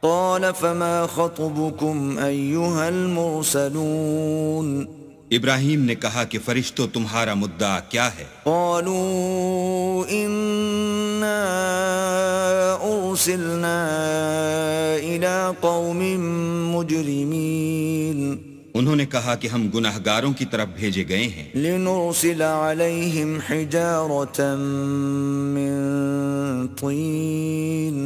قال فما خطبكم أيها المرسلون ابراہیم نے کہا کہ فرشتوں تمہارا مدعا کیا ہے؟ قالوا إنا أرسلنا إلى قوم مجرمين انہوں نے کہا کہ ہم گناہگاروں کی طرف بھیجے گئے ہیں، لنرسل عليهم حجارة من طين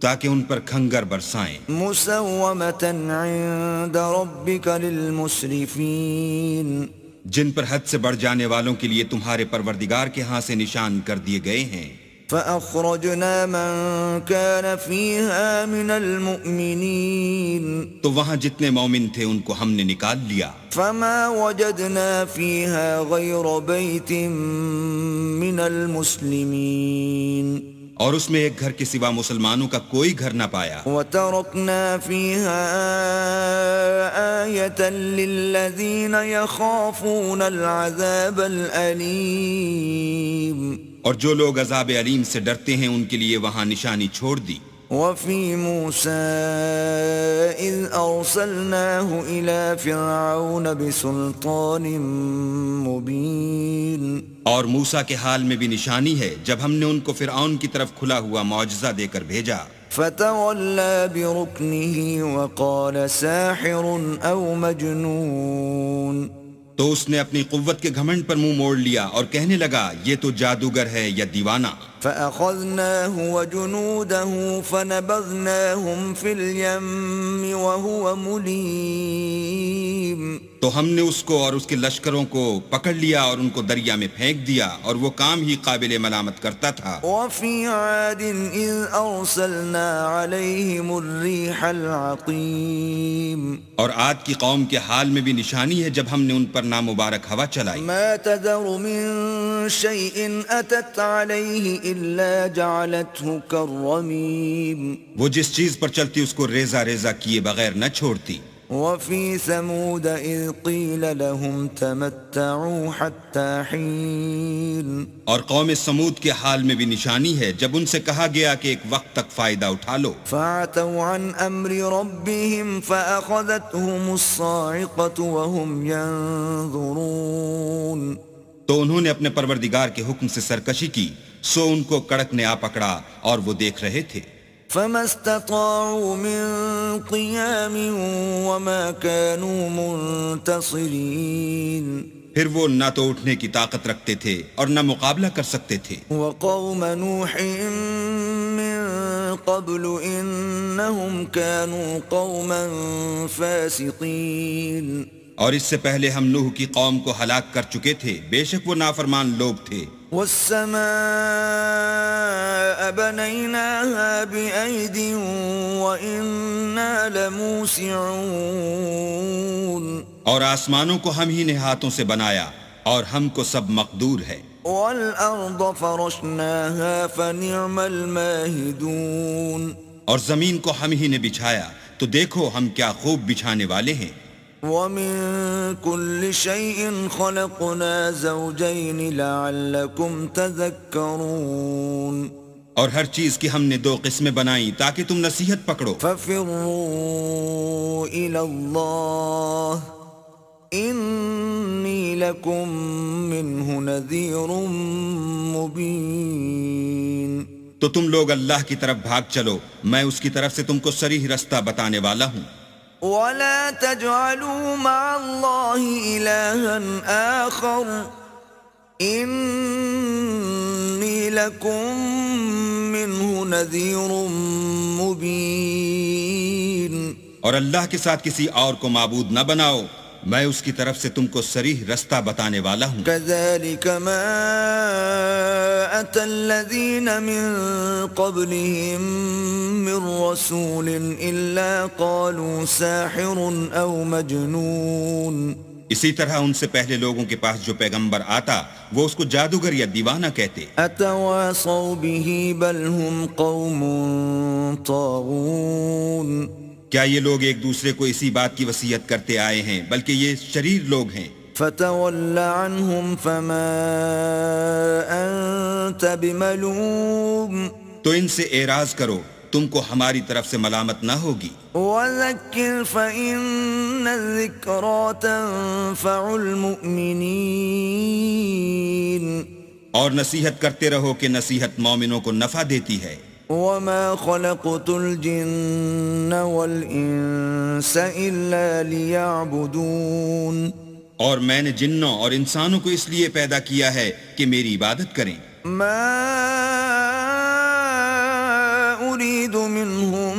تاکہ ان پر کھنگر برسائیں، مسومة عند ربك للمسرفين جن پر حد سے بڑھ جانے والوں کے لیے تمہارے پروردگار کے ہاں سے نشان کر دیے گئے ہیں۔ فأخرجنا من كان فيها من المؤمنين تو وہاں جتنے مومن تھے ان کو ہم نے نکال لیا، فما وجدنا فيها غير بيت من المسلمين اور اس میں ایک گھر کے سوا مسلمانوں کا کوئی گھر نہ پایا، وتركنا فيها آية للذين يخافون العذاب الأليم اور جو لوگ عذاب علیم سے ڈرتے ہیں ان کے لیے وہاں نشانی چھوڑ دی۔ وفي موسى إذ أرسلناه إلى فرعون بسلطان مبين اور موسیٰ کے حال میں بھی نشانی ہے جب ہم نے ان کو فرعون کی طرف کھلا ہوا معجزہ دے کر بھیجا، فتولى بركنه وقال ساحر أو مجنون تو اس نے اپنی قوت کے گھمنڈ پر منہ موڑ لیا اور کہنے لگا یہ تو جادوگر ہے یا دیوانہ۔ فأخذناه وجنوده فنبذناهم في اليم وهو مليم تو ہم نے اس کو اور اس کے لشکروں کو پکڑ لیا اور ان کو دریا میں پھینک دیا، اور وہ کام ہی قابل ملامت کرتا تھا۔ وفي عاد إذ أرسلنا عليهم الريح العقيم اور عاد کی قوم کے حال میں بھی نشانی ہے جب ہم نے ان پر نامبارک ہوا چلائی، ما تذر من شيء أتت عليه إلا جعلته كالرميم وہ جس چیز پر چلتی اس کو ریزہ ریزہ کیے بغیر نہ چھوڑتی۔ وفي ثمود إذ قيل لهم تمتعوا حتى حين اور قوم سمود کے حال میں بھی نشانی ہے جب ان سے کہا گیا کہ ایک وقت تک فائدہ اٹھا لو، فعتوا عن أمر ربهم فأخذتهم الصاعقة وهم ينظرون تو انہوں نے اپنے پروردگار کے حکم سے سرکشی کی، سو ان کو کڑک نے آ پکڑا اور وہ دیکھ رہے تھے۔ فما استطاعوا من قيام وما كانوا منتصرين پھر وہ نہ تو اٹھنے کی طاقت رکھتے تھے اور نہ مقابلہ کر سکتے تھے۔ وقوم نوح من قبل إنهم كانوا قوما فاسقين اور اس سے پہلے ہم نوح کی قوم کو ہلاک کر چکے تھے، بے شک وہ نافرمان لوگ تھے۔ والسماء بنيناها بأيد وإنا لموسعون اور آسمانوں کو ہم ہی نے ہاتھوں سے بنایا اور ہم کو سب مقدور ہے۔ والأرض فرشناها فنعم الماهدون اور زمین کو ہم ہی نے بچھایا تو دیکھو ہم کیا خوب بچھانے والے ہیں۔ ومن كل شيء خلقنا زوجين لعلكم تذكرون اور ہر چیز کی ہم نے دو قسمیں بنائیں تاکہ تم نصیحت پکڑو۔ ففروا إلى الله إني لكم منه نذير مبين تو تم لوگ اللہ کی طرف بھاگ چلو، میں اس کی طرف سے تم کو صریح رستہ بتانے والا ہوں۔ ولا تجعلوا مع الله إلها آخر إني لكم منه نذير مبين اور اللہ کے ساتھ کسی اور کو معبود نہ بناؤ، میں اس کی طرف سے تم کو صریح رستہ بتانے والا ہوں۔ كذلك ما أتى الذين من قبلهم من رسول إلا قالوا ساحر أو مجنون اسی طرح ان سے پہلے لوگوں کے پاس جو پیغمبر آتا وہ اس کو جادوگر یا دیوانہ کہتے۔ أتواصوا به بل هم قوم طاغون کیا یہ لوگ ایک دوسرے کو اسی بات کی وصیت کرتے آئے ہیں، بلکہ یہ شریر لوگ ہیں۔ فتول عنهم فما أنت بملوم تو ان سے اعراض کرو، تم کو ہماری طرف سے ملامت نہ ہوگی. وذکر فإن الذکرى تنفع المؤمنین اور نصیحت کرتے رہو کہ نصیحت مومنوں کو نفع دیتی ہے. وما خلقت الجن والانس الا لیعبدون اور میں نے جنوں اور انسانوں کو اس لیے پیدا کیا ہے کہ میری عبادت کریں. ما اريد منهم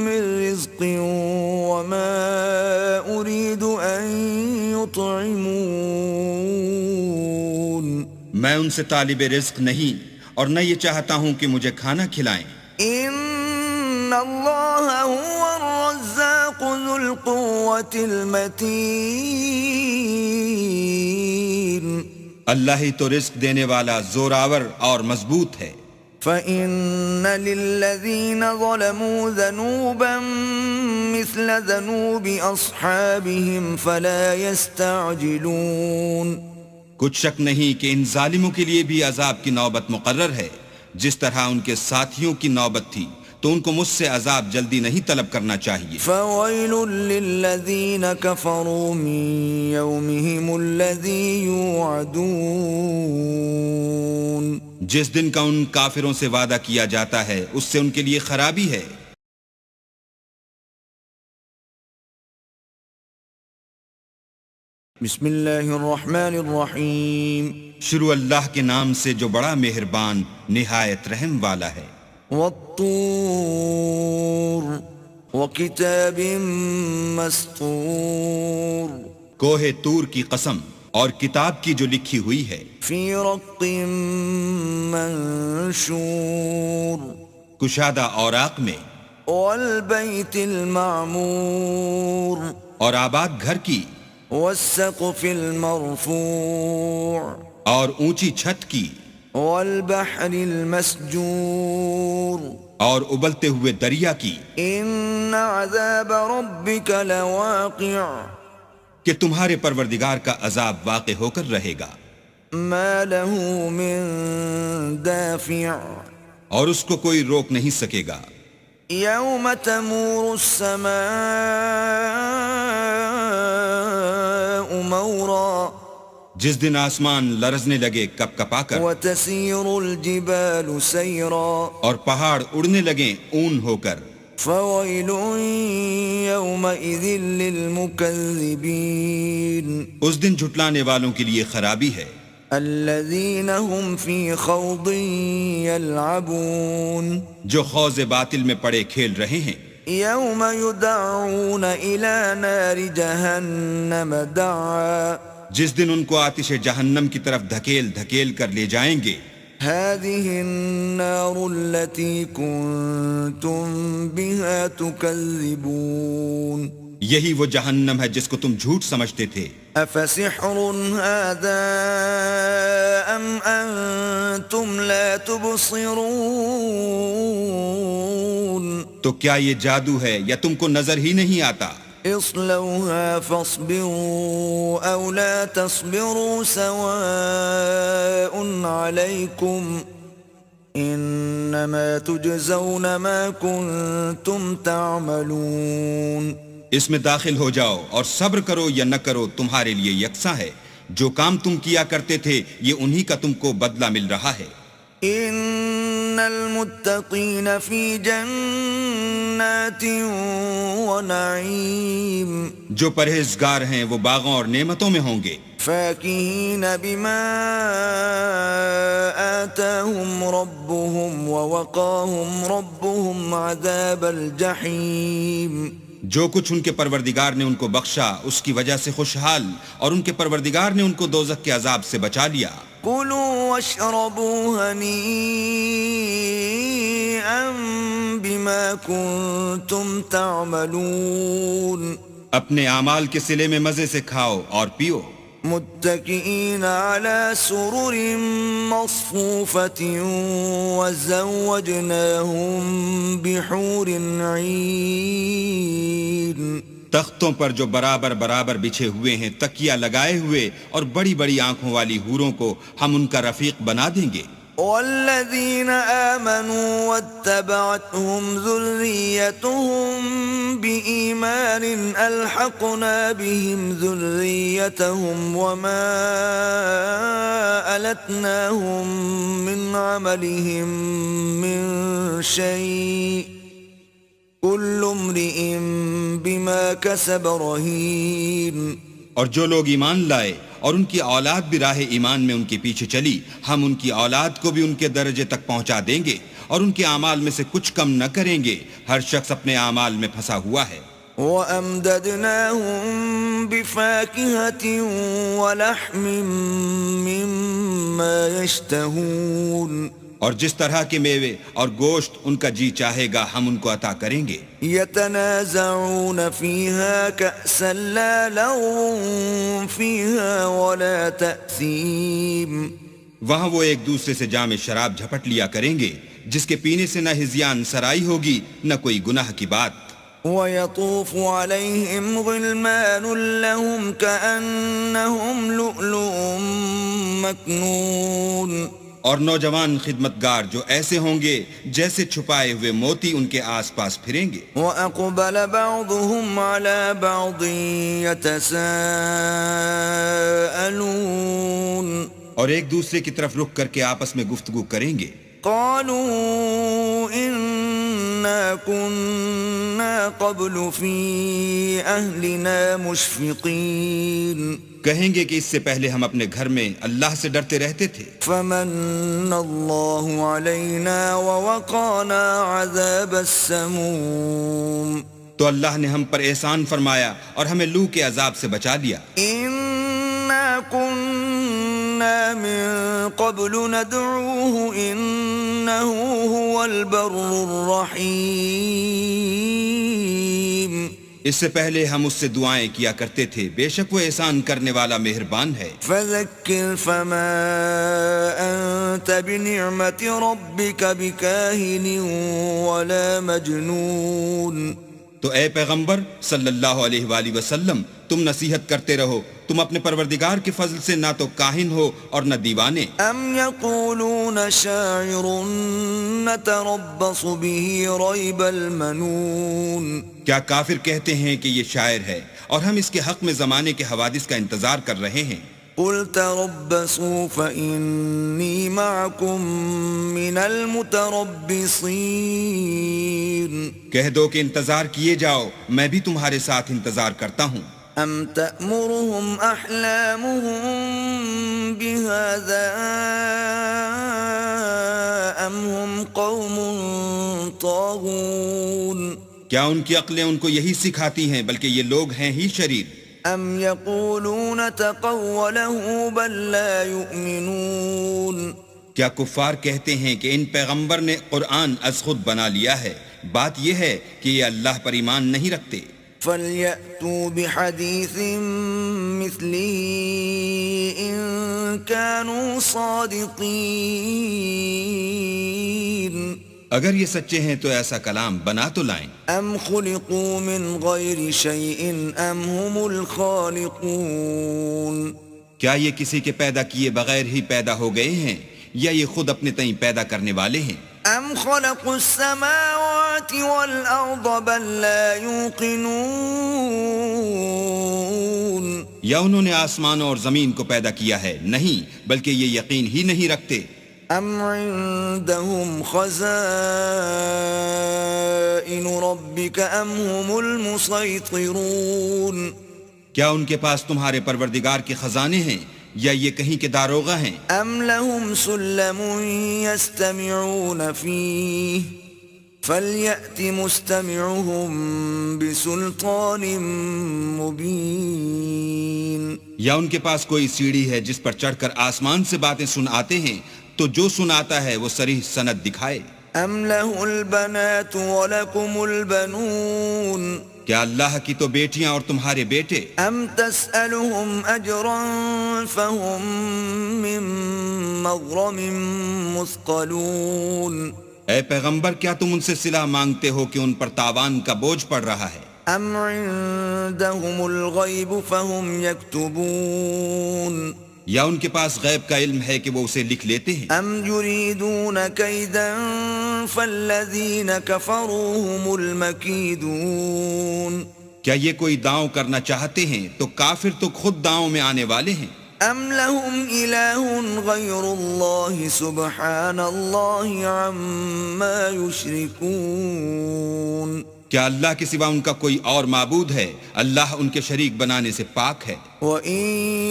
من رزق وما اريد ان يطعمون میں ان سے طالب رزق نہیں اور نہ یہ چاہتا ہوں کہ مجھے کھانا کھلائیں. ان اللہ هو الرزاق ذو القوة المتین اللہ ہی تو رزق دینے والا زوراور اور مضبوط ہے. فَإِنَّ لِلَّذِينَ ظَلَمُوا ذَنُوبًا مِثْلَ ذَنُوبِ أَصْحَابِهِمْ فَلَا يَسْتَعْجِلُونَ کچھ شک نہیں کہ ان ظالموں کے لیے بھی عذاب کی نوبت مقرر ہے. جس طرح ان کے ساتھیوں کی نوبت تھی تو ان کو مجھ سے عذاب جلدی نہیں طلب کرنا چاہیے. فَوَيْلٌ لِّلَّذِينَ كَفَرُوا مِن يَوْمِهِمُ الَّذِي يُوعَدُونَ جس دن کا ان کافروں سے وعدہ کیا جاتا ہے اس سے ان کے لیے خرابی ہے. بسم اللہ الرحمن الرحیم شروع اللہ کے نام سے جو بڑا مہربان نہایت رحم والا ہے. والطور وکتاب مسطور کوہ طور کی قسم اور کتاب کی جو لکھی ہوئی ہے. فی رق منشور کشادہ اوراق میں. والبیت المعمور اور آباد گھر کی. والسقف المرفوع اور اونچی چھت کی. والبحر المسجور اور ابلتے ہوئے دریا کی. ان عذاب ربک لواقع کہ تمہارے پروردگار کا عذاب واقع ہو کر رہے گا. ما له من دافع اور اس کو کوئی روک نہیں سکے گا. یوم تمور السماء مورا جس دن آسمان لرزنے لگے کپ کپا کر. وتسیر الجبال سیرا اور پہاڑ اڑنے لگیں اون ہو کر. فویل یومئذ للمکذبین اس دن جھٹلانے والوں کے لیے خرابی ہے. الذین هم فی خوض یلعبون جو خوض باطل میں پڑے کھیل رہے ہیں. یوم یدعون الی نار جہنم دعا جس دن ان کو آتش جہنم کی طرف دھکیل دھکیل کر لے جائیں گے. هذه النار التي كنتم بها تكذبون یہی وہ جہنم ہے جس کو تم جھوٹ سمجھتے تھے. افسحر هذا ام انتم لا تبصرون تو کیا یہ جادو ہے یا تم کو نظر ہی نہیں آتا؟ اصلوها فاصبروا او لا تصبروا سواء عليكم انما تجزون ما كنتم تعملون اس میں داخل ہو جاؤ اور صبر کرو یا نہ کرو تمہارے لیے یکساں ہے. جو کام تم کیا کرتے تھے یہ انہی کا تم کو بدلہ مل رہا ہے. ان المتقین فی جنات ونعیم جو پرہیزگار ہیں وہ باغوں اور نعمتوں میں ہوں گے. فاکہین بما آتاہم ربهم ووقاہم ربهم عذاب الجحیم جو کچھ ان کے پروردگار نے ان کو بخشا اس کی وجہ سے خوشحال اور ان کے پروردگار نے ان کو دوزخ کے عذاب سے بچا لیا. کلوا واشربوا ہنیئا بما کنتم تعملون اپنے اعمال کے صلے میں مزے سے کھاؤ اور پیو. متکئین علی سرر مصفوفۃ وزوجناہم بحور عین تختوں پر جو برابر برابر بچھے ہوئے ہیں تکیہ لگائے ہوئے اور بڑی بڑی آنکھوں والی حوروں کو ہم ان کا رفیق بنا دیں گے. والذين آمنوا واتبعتهم ذريتهم بإيمان ألحقنا بهم ذريتهم وما ألتناهم من عملهم من شيء كل امرئ بما كسب رهين. اور جو لوگ ایمان لائے اور ان کی اولاد بھی راہ ایمان میں ان کے پیچھے چلی، ہم ان کی اولاد کو بھی ان کے درجے تک پہنچا دیں گے اور ان کے اعمال میں سے کچھ کم نہ کریں گے. ہر شخص اپنے اعمال میں پھنسا ہوا ہے. وَأَمْدَدْنَاهُمْ بِفَاكِهَةٍ وَلَحْمٍ مِّمَّا يَشْتَهُونَ. اور جس طرح کے میوے اور گوشت ان کا جی چاہے گا ہم ان کو عطا کریں گے. يَتَنَازَعُونَ فِيهَا كَأْسًا لَا لَغْوٌ فِيهَا وَلَا تَأْثِيمٌ. وہاں وہ ایک دوسرے سے جام شراب جھپٹ لیا کریں گے جس کے پینے سے نہ ہذیان سرائی ہوگی نہ کوئی گناہ کی بات. وَيَطُوفُ عَلَيْهِمْ غِلْمَانٌ لَهُمْ كَأَنَّهُمْ لُؤْلُؤٌ مَكْنُونٌ. اور نوجوان خدمتگار جو ایسے ہوں گے جیسے چھپائے ہوئے موتی ان کے آس پاس پھریں گے. وَأَقْبَلَ بَعْضُهُمْ عَلَى بَعْضٍ يَتَسَاءَلُونَ. اور ایک دوسرے کی طرف رخ کر کے آپس میں گفتگو کریں گے. قالوا إنا كنا قبل في أهلنا مشفقين. کہیں گے کہ اس سے پہلے ہم اپنے گھر میں اللہ سے ڈرتے رہتے تھے. فمن الله علينا ووقانا عذاب السموم. تو اللہ نے ہم پر احسان فرمایا اور ہمیں لو کے عذاب سے بچا لیا. إنا كنا من قبل ندعوه إنه هو البر الرحيم. اس سے پہلے ہم اس سے دعائیں کیا کرتے تھے، بے شک وہ احسان کرنے والا مہربان ہے. فذكر فما أنت بنعمة ربك بكاهن ولا مجنون. تو اے پیغمبر صلی اللہ علیہ وآلہ وسلم تم نصیحت کرتے رہو، تم اپنے پروردگار کے فضل سے نہ تو کاہن ہو اور نہ دیوانے. ام یقولون شاعر نتربص به ریب المنون. کیا کافر کہتے ہیں کہ یہ شاعر ہے اور ہم اس کے حق میں زمانے کے حوادث کا انتظار کر رہے ہیں. قل تربصوا فإني معكم من المتربصين. کہہ دو کہ انتظار کیے جاؤ، میں بھی تمہارے ساتھ انتظار کرتا ہوں. ام تأمرهم احلامهم بهذا ام هم قوم طاغون. کیا ان کی عقلیں ان کو یہی سکھاتی ہیں بلکہ یہ لوگ ہیں ہی شریر. ام یقولون تقوله بل لا یؤمنون. کیا کفار کہتے ہیں کہ ان پیغمبر نے قرآن از خود بنا لیا ہے، بات یہ ہے کہ یہ اللہ پر ایمان نہیں رکھتے. فَلْيَأْتُوا بِحَدِيثٍ مِثْلِهِ إِن كَانُوا صَادِقِينَ. اگر یہ سچے ہیں تو ایسا کلام بنا تو لائیں. ام خلقوا من غیر شیء ام هم الخالقون. کیا یہ کسی کے پیدا کیے بغیر ہی پیدا ہو گئے ہیں یا یہ خود اپنے تئیں پیدا کرنے والے ہیں؟ ام خلقوا السماوات والارض بل لا يوقنون. یا انہوں نے آسمانوں اور زمین کو پیدا کیا ہے؟ نہیں، بلکہ یہ یقین ہی نہیں رکھتے. ام عندهم خزائن ربك ام هم المسيطرون. کیا ان کے پاس تمہارے پروردگار کے خزانے ہیں یا یہ کہیں کے داروغہ ہیں؟ ام لهم سلم يستمعون فيه فليأت مستمعهم بسلطان مبين. یا ان کے پاس کوئی سیڑھی ہے جس پر چڑھ کر آسمان سے باتیں سن آتے ہیں تو جو سناتا ہے وہ صریح سند دکھائے. ام له البنات ولكم البنون. کیا اللہ کی تو بیٹیاں اور تمہارے بیٹے. ام تسألهم اجرا فهم من مغرم مثقلون. اے پیغمبر کیا تم ان سے صلہ مانگتے ہو کہ ان پر تاوان کا بوجھ پڑ رہا ہے؟ ام عندهم الغیب فهم یکتبون. یا ان کے پاس غیب کا علم ہے کہ وہ اسے لکھ لیتے ہیں؟ ام یریدون کیدا فالذین کفروا هم المکیدون، کیا یہ کوئی داؤں کرنا چاہتے ہیں تو کافر تو خود داؤں میں آنے والے ہیں۔ ام لهم الہ غیر اللہ سبحان اللہ عما یشرکون، کیا اللہ کے سوا ان کا کوئی اور معبود ہے؟ اللہ ان کے شریک بنانے سے پاک ہے۔ وَإِن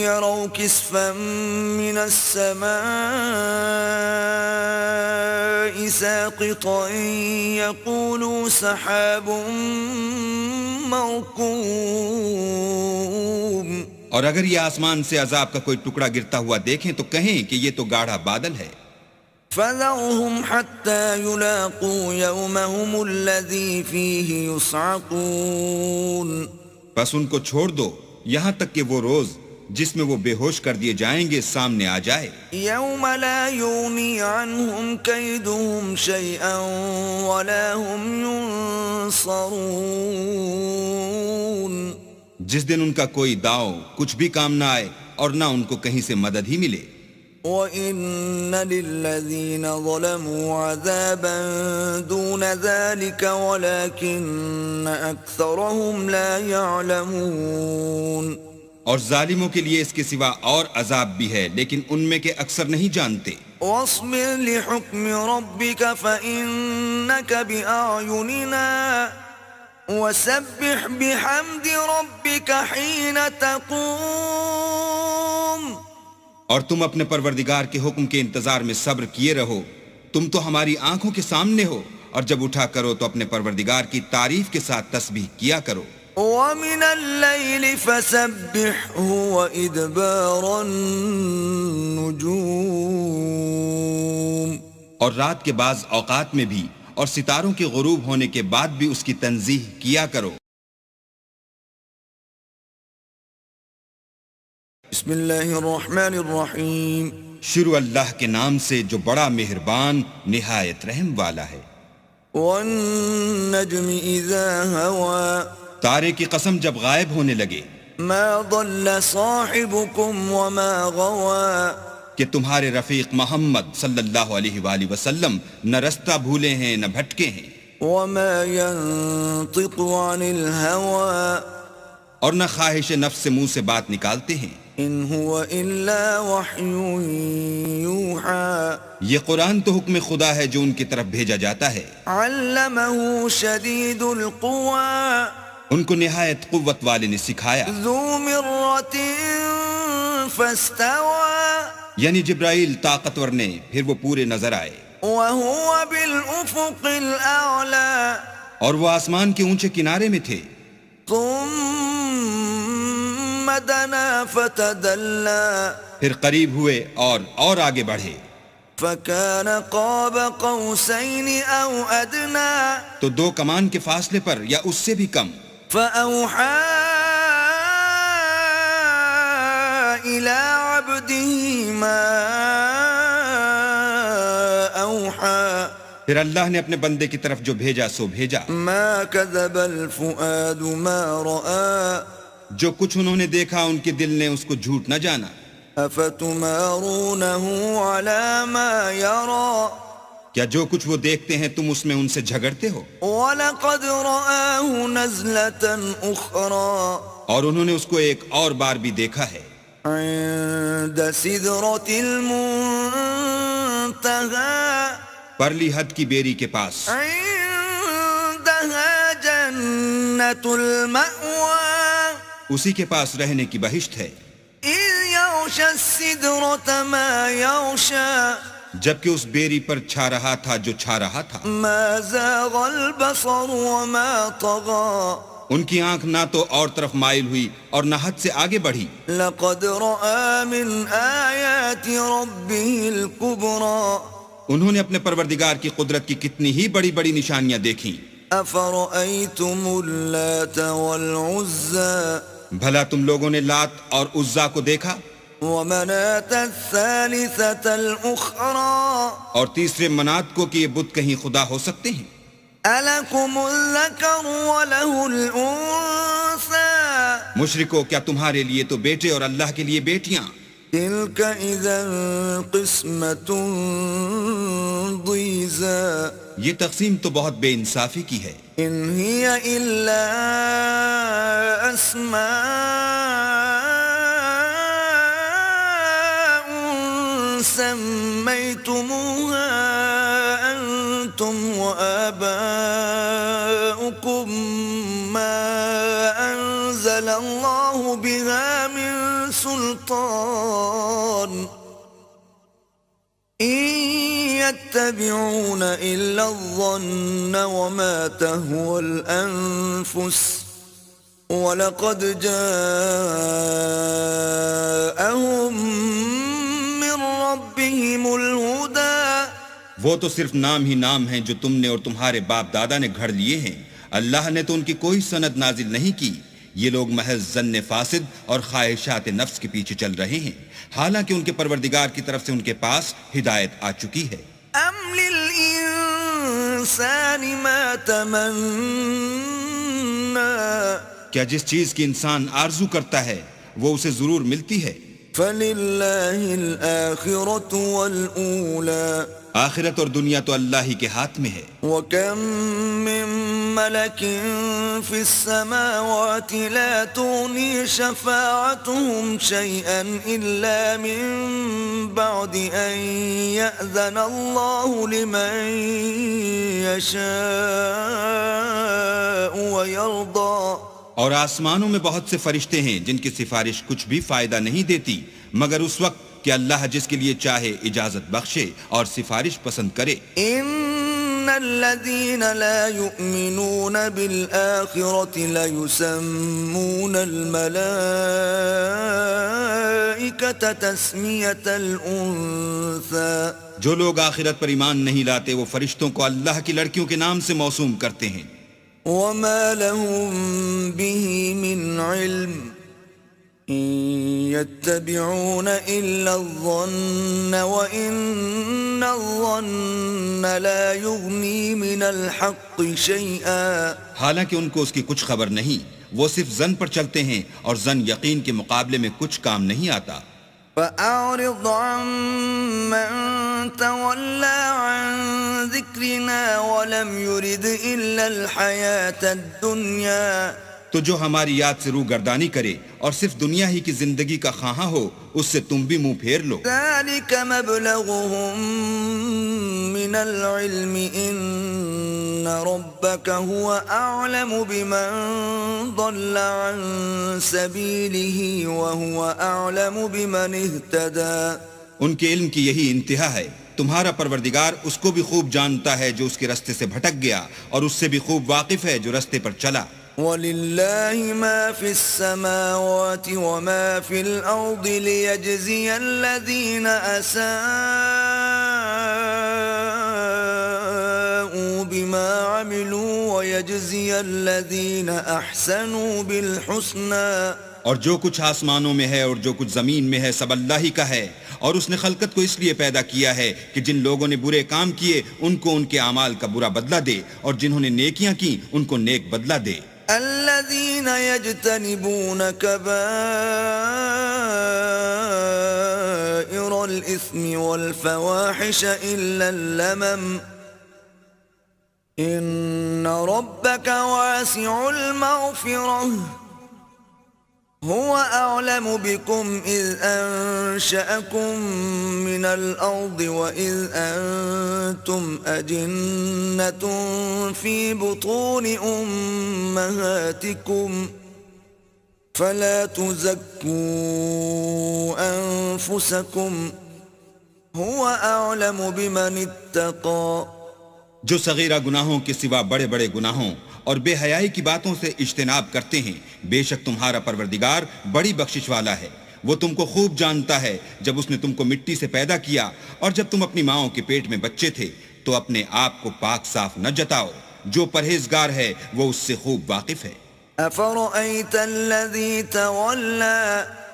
يَرَوْا كِسْفًا مِّنَ السَّمَاءِ سَاقِطًا يَقُولُوا سَحَابٌ مَّرْكُومٌ، اور اگر یہ آسمان سے عذاب کا کوئی ٹکڑا گرتا ہوا دیکھیں تو کہیں کہ یہ تو گاڑھا بادل ہے۔ فَذَرْهُمْ حَتَّى يُلَاقُوا يَوْمَهُمُ الَّذِي فِيهِ يُصْعَقُونَ، بس ان کو چھوڑ دو یہاں تک کہ وہ روز جس میں وہ بے ہوش کر دیے جائیں گے سامنے آ جائے۔ يَوْمَ لَا يُغْنِي عَنْهُمْ كَيْدُهُمْ شَيْئًا وَلَا هُمْ يُنصَرُونَ، جس دن ان کا کوئی داؤ کچھ بھی کام نہ آئے اور نہ ان کو کہیں سے مدد ہی ملے۔ وَإِنَّ لِلَّذِينَ ظَلَمُوا عَذَابًا دُونَ ذَلِكَ وَلَكِنَّ أَكْثَرَهُمْ لَا يَعْلَمُونَ، اور ظالموں کے لیے اس کے سوا اور عذاب بھی ہے لیکن ان میں کے اکثر نہیں جانتے۔ وَاصْبِرْ لِحُكْمِ رَبِّكَ فَإِنَّكَ بِأَعْيُنِنَا وَسَبِّحْ بِحَمْدِ رَبِّكَ حِينَ تَقُومُ، اور تم اپنے پروردگار کے حکم کے انتظار میں صبر کیے رہو، تم تو ہماری آنکھوں کے سامنے ہو، اور جب اٹھا کرو تو اپنے پروردگار کی تعریف کے ساتھ تسبیح کیا کرو۔ وَمِنَ اللَّيْلِ فَسَبِّحْهُ وَإِدْبَارَ النُّجُومِ، اور رات کے بعض اوقات میں بھی اور ستاروں کے غروب ہونے کے بعد بھی اس کی تنزیح کیا کرو۔ بسم اللہ الرحمن الرحیم، شروع اللہ کے نام سے جو بڑا مہربان نہایت رحم والا ہے۔ وَالنَّجْمِ إِذَا هَوَى، تارے کی قسم جب غائب ہونے لگے، مَا ضَلَّ صَاحِبُكُمْ وَمَا غَوَى، کہ تمہارے رفیق محمد صلی اللہ علیہ وآلہ وسلم نہ رستہ بھولے ہیں نہ بھٹکے ہیں، وَمَا يَنطِقُ عَنِ الْهَوَى، اور نہ خواہش نفس سے منہ سے بات نکالتے ہیں۔ إِنْ هُوَ إِلَّا وَحْيٌ يُوحَى، یہ قرآن تو حکم خدا ہے جو ان کی طرف بھیجا جاتا ہے۔ عَلَّمَهُ شَدِيدُ الْقُوَى، ان کو نہایت قوت والے نے سکھایا، ذُو مِرَّةٍ فَاسْتَوَى، یعنی جبرائیل طاقتور نے پھر وہ پورے نظر آئے، وَهُوَ بِالْأُفُقِ الْأَعْلَى، اور وہ آسمان کے اونچے کنارے میں تھے۔ ثُمَّ دَنَا فَتَدَلَّى، پھر قریب ہوئے اور آگے بڑھے، فَكَانَ قَابَ قَوْسَيْنِ أَوْ أَدْنَى، تو دو کمان کے فاصلے پر یا اس سے بھی کم۔ فَأَوْحَى إِلَى عَبْدِهِ مَا أَوْحَى، پھر اللہ نے اپنے بندے کی طرف جو بھیجا سو بھیجا۔ مَا كَذَبَ الْفُؤَادُ مَا رَأَى، جو کچھ انہوں نے دیکھا ان کے دل نے اس کو جھوٹ نہ جانا۔ أَفَتُمَارُونَهُ عَلَى مَا يَرَى، کیا جو کچھ وہ دیکھتے ہیں تم اس میں ان سے جھگڑتے ہو؟ وَلَقَدْ رَآهُ نَزْلَةً أُخْرَى، اور انہوں نے اس کو ایک اور بار بھی دیکھا ہے، عِندَ سِدْرَةِ الْمُنتَهَى، پرلی حد کی بیری کے پاس، عِندَهَا جَنَّةُ الْمَأْوَى، اسی کے پاس رہنے کی بہشت ہے۔ إِذْ يَغْشَى السِّدْرَةَ مَا يَغْشَى، جبکہ اس بیری پر چھا رہا تھا جو چھا رہا تھا۔ مَا زَاغَ الْبَصَرُ وَمَا طَغَى، ان کی آنکھ نہ تو اور طرف مائل ہوئی اور نہ حد سے آگے بڑھی۔ لَقَدْ رَأَى مِنْ آيَاتِ رَبِّهِ الْكُبْرَى، انہوں نے اپنے پروردگار کی قدرت کی کتنی ہی بڑی بڑی نشانیاں دیکھیں۔ أَفَرَأَيْتُمُ اللَّاتَ وَالْعُزَّى، بھلا تم لوگوں نے لات اور عزا کو دیکھا، وَمَنَاةَ الثَّالِثَةَ الْأُخْرَى، اور تیسرے منات کو کہ یہ بت کہیں خدا ہو سکتے ہیں؟ أَلَكُمُ الذَّكَرُ وَلَهُ الْأُنثَى، مشرکو کیا تمہارے لیے تو بیٹے اور اللہ کے لیے بیٹیاں؟ تلك إذا قسمة ضيزى یہ تقسیم تو بہت بے انصافی کی ہے. إن هي إلا أسماء سميتموها أنتم وآباؤكم ما أنزل الله بها من سلطان إن يتبعون إلا الظن وما تهوى الأنفس وَلَقَدْ جَاءَهُمْ مِنْ رَبِّهِمُ الْهُدَى. وہ تو صرف نام ہی نام ہیں جو تم نے اور تمہارے باپ دادا نے گھڑ لیے ہیں. اللہ نے تو ان کی کوئی سند نازل نہیں کی. یہ لوگ محض ظن فاسد اور خواہشات نفس کے پیچھے چل رہے ہیں، حالانکہ ان کے پروردگار کی طرف سے ان کے پاس ہدایت آ چکی ہے. أَمْ لِلْإِنسَانِ مَا تَمَنَّى. کیا جس چیز کی انسان آرزو کرتا ہے وہ اسے ضرور ملتی ہے. فَلِلَّهِ الْآخِرَةُ وَالْأُولَى. آخرت اور دنیا تو اللہ ہی کے ہاتھ میں ہے. وَكَمْ مِن مَلَكٍ فِي السَّمَاوَاتِ لَا تُغْنِي شَفَاعَتُهُمْ شَيْئًا إِلَّا مِن بَعْدِ أَن يَأْذَنَ اللَّهُ لِمَن يَشَاءُ وَيَرْضَى. اور آسمانوں میں بہت سے فرشتے ہیں جن کی سفارش کچھ بھی فائدہ نہیں دیتی مگر اس وقت کہ اللہ جس کے لیے چاہے اجازت بخشے اور سفارش پسند کرے. ان الذين لا يؤمنون بالآخرة ليسمون الملائكة تسمية الأنثى. جو لوگ آخرت پر ایمان نہیں لاتے وہ فرشتوں کو اللہ کی لڑکیوں کے نام سے موسوم کرتے ہیں. وما لهم به من علم إن يتبعون إلا الظن وإن الظن لا يغني من الحق شيئا. حالانکہ ان کو اس کی کچھ خبر نہیں، وہ صرف ظن پر چلتے ہیں اور ظن یقین کے مقابلے میں کچھ کام نہیں آتا. فأعرض عن من تولى عن ذكرنا ولم يرد إلا الحياة الدنيا. تو جو ہماری یاد سے روگردانی کرے اور صرف دنیا ہی کی زندگی کا خواہاں ہو اس سے تم بھی منہ پھیر لو. ذلك مبلغهم من العلم إن ربك هو أعلم بمن ضل عن سبيله وهو أعلم بمن اهتدى. ان کے علم کی یہی انتہا ہے. تمہارا پروردگار اس کو بھی خوب جانتا ہے جو اس کے رستے سے بھٹک گیا اور اس سے بھی خوب واقف ہے جو رستے پر چلا. وَلِلَّهِ مَا فِي السَّمَاوَاتِ وَمَا فِي الْأَرْضِ لِيَجْزِيَ الَّذِينَ أَسَاءُوا بِمَا عَمِلُوا وَيَجْزِيَ الَّذِينَ أَحْسَنُوا بِالْحُسْنَى. اور جو کچھ آسمانوں میں ہے اور جو کچھ زمین میں ہے سب اللہ ہی کا ہے، اور اس نے خلقت کو اس لیے پیدا کیا ہے کہ جن لوگوں نے برے کام کیے ان کو ان کے اعمال کا برا بدلہ دے اور جنہوں نے نیکیاں کی ان کو نیک بدلہ دے. الذين يجتنبون كبائر الإثم والفواحش إلا اللمم إن ربك واسع المغفرة هو أعلم بكم إذ أنشأكم من الأرض وإذ أنتم أجنة في بطون أمهاتكم فلا تزكوا أنفسكم هو أعلم بمن اتقى. جو صغیرہ گناہوں کے سوا بڑے بڑے گناہوں اور بے حیائی کی باتوں سے اجتناب کرتے ہیں، بے شک تمہارا پروردگار بڑی بخشش والا ہے. وہ تم کو خوب جانتا ہے. جب اس نے تم کو مٹی سے پیدا کیا اور جب تم اپنی ماؤں کے پیٹ میں بچے تھے تو اپنے آپ کو پاک صاف نہ جتاؤ. جو پرہیزگار ہے وہ اس سے خوب واقف ہے. أفرأيت الذي تولى.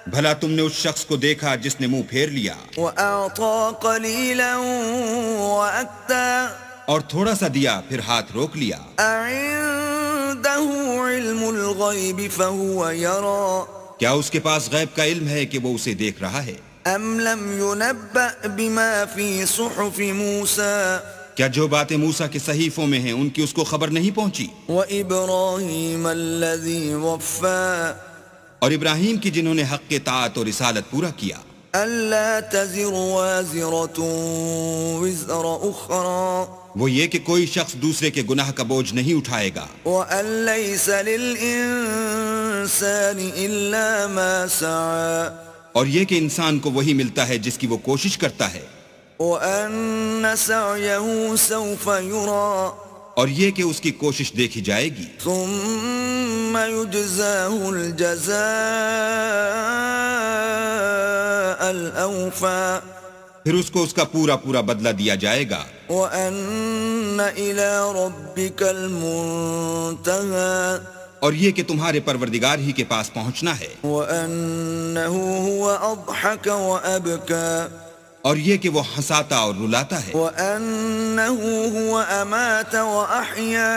بھلا تم نے اس شخص کو دیکھا جس نے منہ پھیر لیا وأعطى قليلا وأكدى. اور تھوڑا سا دیا پھر ہاتھ روک لیا. أعنده علم الغيب فهو يرى. کیا اس کے پاس غیب کا علم ہے کہ وہ اسے دیکھ رہا ہے؟ أم لم ينبأ بما في صحف موسى کیا جو باتیں موسیٰ کے صحیفوں میں ہیں ان کی اس کو خبر نہیں پہنچی؟ وإبراهيم الذي وفى اور ابراہیم کی جنہوں نے حق اطاعت اور رسالت پورا کیا، ألا تزر وازرة وزر أخرى وہ یہ کہ کوئی شخص دوسرے کے گناہ کا بوجھ نہیں اٹھائے گا، وأن ليس للإنسان إلا ما سعى اور یہ کہ انسان کو وہی ملتا ہے جس کی وہ کوشش کرتا ہے، وأن سعيه سوف يرى اور یہ کہ اس کی کوشش دیکھی جائے گی، ثم يجزاه الجزاء الأوفى پھر اس کو اس کا پورا پورا بدلہ دیا جائے گا، وأن إلى ربك المنتهى اور یہ کہ تمہارے پروردگار ہی کے پاس پہنچنا ہے، وأنه هو أضحك وأبكى اور یہ کہ وہ ہنساتا اور رلاتا ہے، وأنه هو أمات وأحيا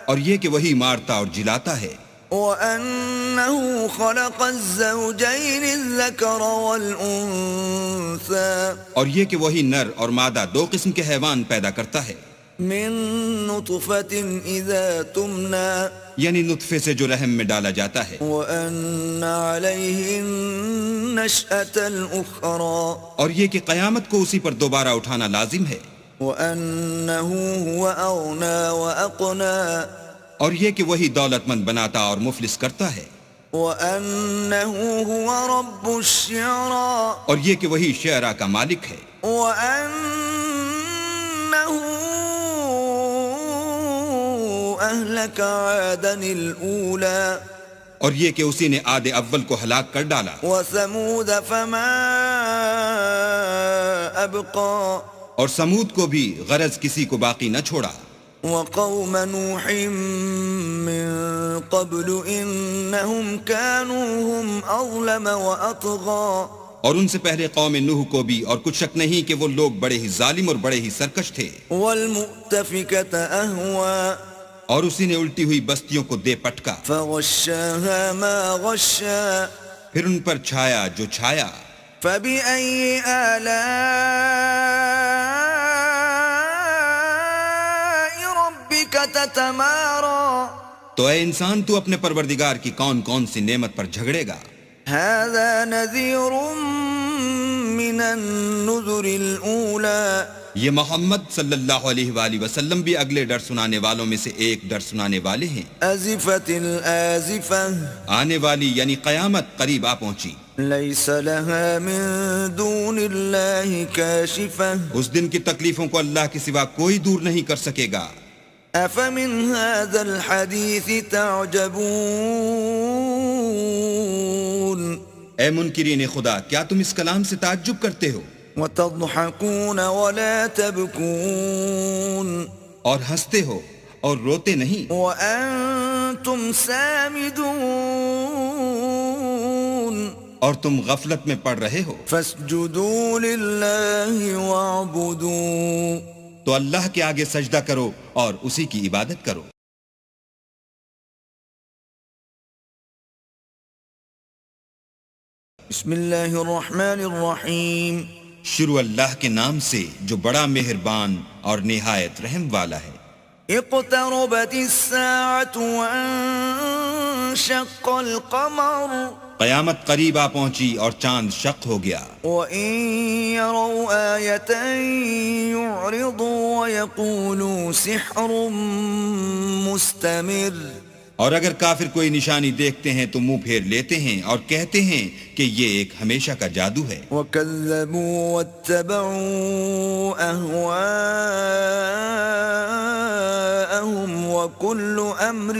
اور یہ کہ وہی مارتا اور جلاتا ہے، وأنه خلق الزوجين الذكر والأنثى اور یہ کہ وہی نر اور مادہ دو قسم کے حیوان پیدا کرتا ہے، من نطفة إذا تمنى یعنی نطفے سے جو رحم میں ڈالا جاتا ہے، وأن عليه النشأة الأخرى اور یہ کہ قیامت کو اسی پر دوبارہ اٹھانا لازم ہے، وأنه هو أغنى وأقنى اور یہ کہ وہی دولت مند بناتا اور مفلس کرتا ہے، وأنه هو رب الشعرى اور یہ کہ وہی شعرا کا مالک ہے، وأنه أهلك عادا الأولى اور یہ کہ اسی نے عاد اول کو ہلاک کر ڈالا، وثمود فما أبقى اور سمود کو بھی غرض کسی کو باقی نہ چھوڑا، وقوم نوح من قبل إنهم كانوا هم أظلم وأطغى اور ان سے پہلے قوم نوح کو بھی، اور کچھ شک نہیں کہ وہ لوگ بڑے ہی ظالم اور بڑے ہی سرکش تھے، والمؤتفكة أهوى اور اسی نے الٹی ہوئی بستیوں کو دے پٹکا، فغشاها ما غشا پھر ان پر چھایا جو چھایا، فبأي آلاء ربك تتمارى تو اے انسان تو اپنے پروردگار کی کون کون سی نعمت پر جھگڑے گا؟ هذا نذير من النذر الأولى یہ محمد صلی اللہ علیہ وآلہ وسلم بھی اگلے ڈر سنانے والوں میں سے ایک ڈر سنانے والے ہیں، أزفت الآزفة آنے والی یعنی قیامت قریب آ پہنچی، ليس لها من دون الله كاشفة اس دن کی تکلیفوں کو اللہ کے سوا کوئی دور نہیں کر سکے گا، أفمن هذا الحديث تعجبون اے منکرین خدا کیا تم اس کلام سے تعجب کرتے ہو، وتضحكون ولا تبكون اور ہنستے ہو اور روتے نہیں، وأنتم سامدون اور تم غفلت میں پڑ رہے ہو، فاسجدوا لله واعبدوا تو اللہ کے آگے سجدہ کرو اور اسی کی عبادت کرو۔ بسم اللہ الرحمن الرحیم شروع اللہ کے نام سے جو بڑا مہربان اور نہایت رحم والا ہے۔ اقتربت الساعة وانشق القمر قیامت قریب آ پہنچی اور چاند شق ہو گیا، وَإِن يَرَوْا آيَةً يُعْرِضُوا وَيَقُولُوا سِحْرٌ مُسْتَمِرٌ اور اگر کافر کوئی نشانی دیکھتے ہیں تو منہ پھیر لیتے ہیں اور کہتے ہیں کہ یہ ایک ہمیشہ کا جادو ہے، وَكَذَّبُوا وَاتَّبَعُوا أَهْوَاءَهُمْ وَكُلُّ أَمْرٍ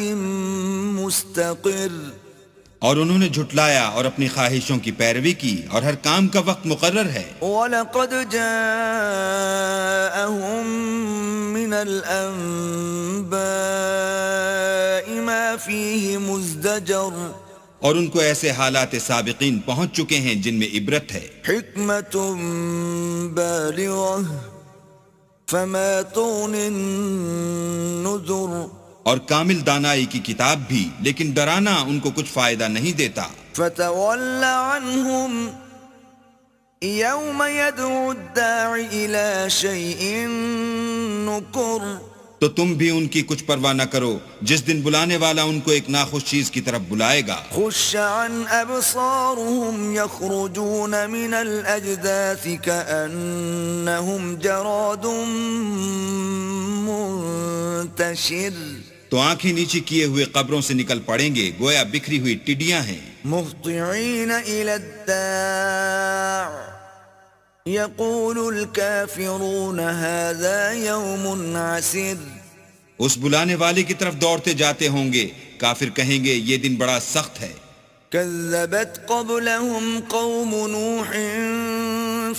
مُسْتَقِرٌ اور انہوں نے جھٹلایا اور اپنی خواہشوں کی پیروی کی اور ہر کام کا وقت مقرر ہے، وَلَقَدْ جَاءَهُم مِّنَ الْأَنبَاءِ مَا فِيهِ مُزْدَجَرٌ اور ان کو ایسے حالات سابقین پہنچ چکے ہیں جن میں عبرت ہے، حِكْمَةٌ بَالِغَةٌ فَمَا تُغْنِ النُّذُرُ اور کامل دانائی کی کتاب بھی، لیکن ڈرانا ان کو کچھ فائدہ نہیں دیتا، فَتَوَلَّ عَنْهُمْ يوم يدعو الداع إلى شيء نكر تو تم بھی ان کی کچھ پرواہ نہ کرو جس دن بلانے والا ان کو ایک ناخوش چیز کی طرف بلائے گا. خش عن أبصارهم يخرجون من الأجداث كأنهم جراد منتشر تو آنکھیں نیچی کیے ہوئے قبروں سے نکل پڑیں گے گویا بکھری ہوئی ٹڈیاں ہیں. مهطعين إلى الداع يقول الكافرون هذا يوم عسر. اس بلانے والے کی طرف دوڑتے جاتے ہوں گے کافر کہیں گے یہ دن بڑا سخت ہے. كذبت قبلهم قوم نوح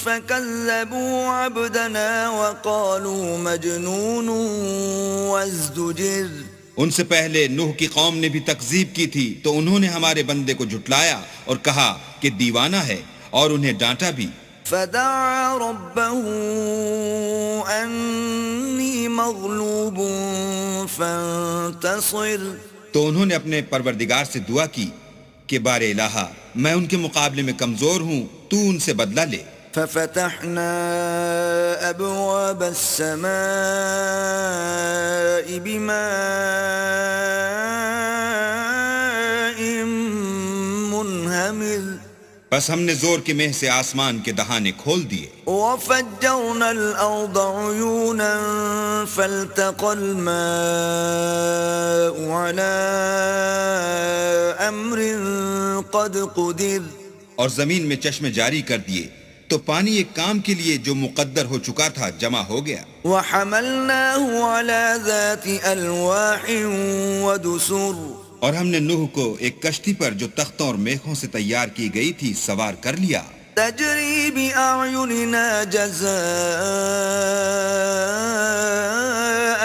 فكذبوا عبدنا وقالوا مجنون وازدجر. ان سے پہلے نوح کی قوم نے بھی تکذیب کی تھی تو انہوں نے ہمارے بندے کو جھٹلایا اور کہا کہ دیوانہ ہے اور انہیں ڈانٹا بھی. فدعا ربه أني مغلوب فانتصر. تو انہوں نے اپنے پروردگار سے دعا کی کہ بار الہا میں ان کے مقابلے میں کمزور ہوں تو ان سے بدلہ لے. ففتحنا أبواب السماء بماء منهمر. بس ہم نے زور کے مہ سے آسمان کے دہانے کھول دیے. وفجرنا الأرض عيونا فالتقى الماء على أمر قد قدر. اور زمین میں چشمے جاری کر دیے تو پانی ایک کام کے لیے جو مقدر ہو چکا تھا جمع ہو گیا. وحملناه على ذات ألواح ودسر. اور ہم نے نوح کو ایک کشتی پر جو تختوں اور میخوں سے تیار کی گئی تھی سوار کر لیا. تجری بأعيننا جزاء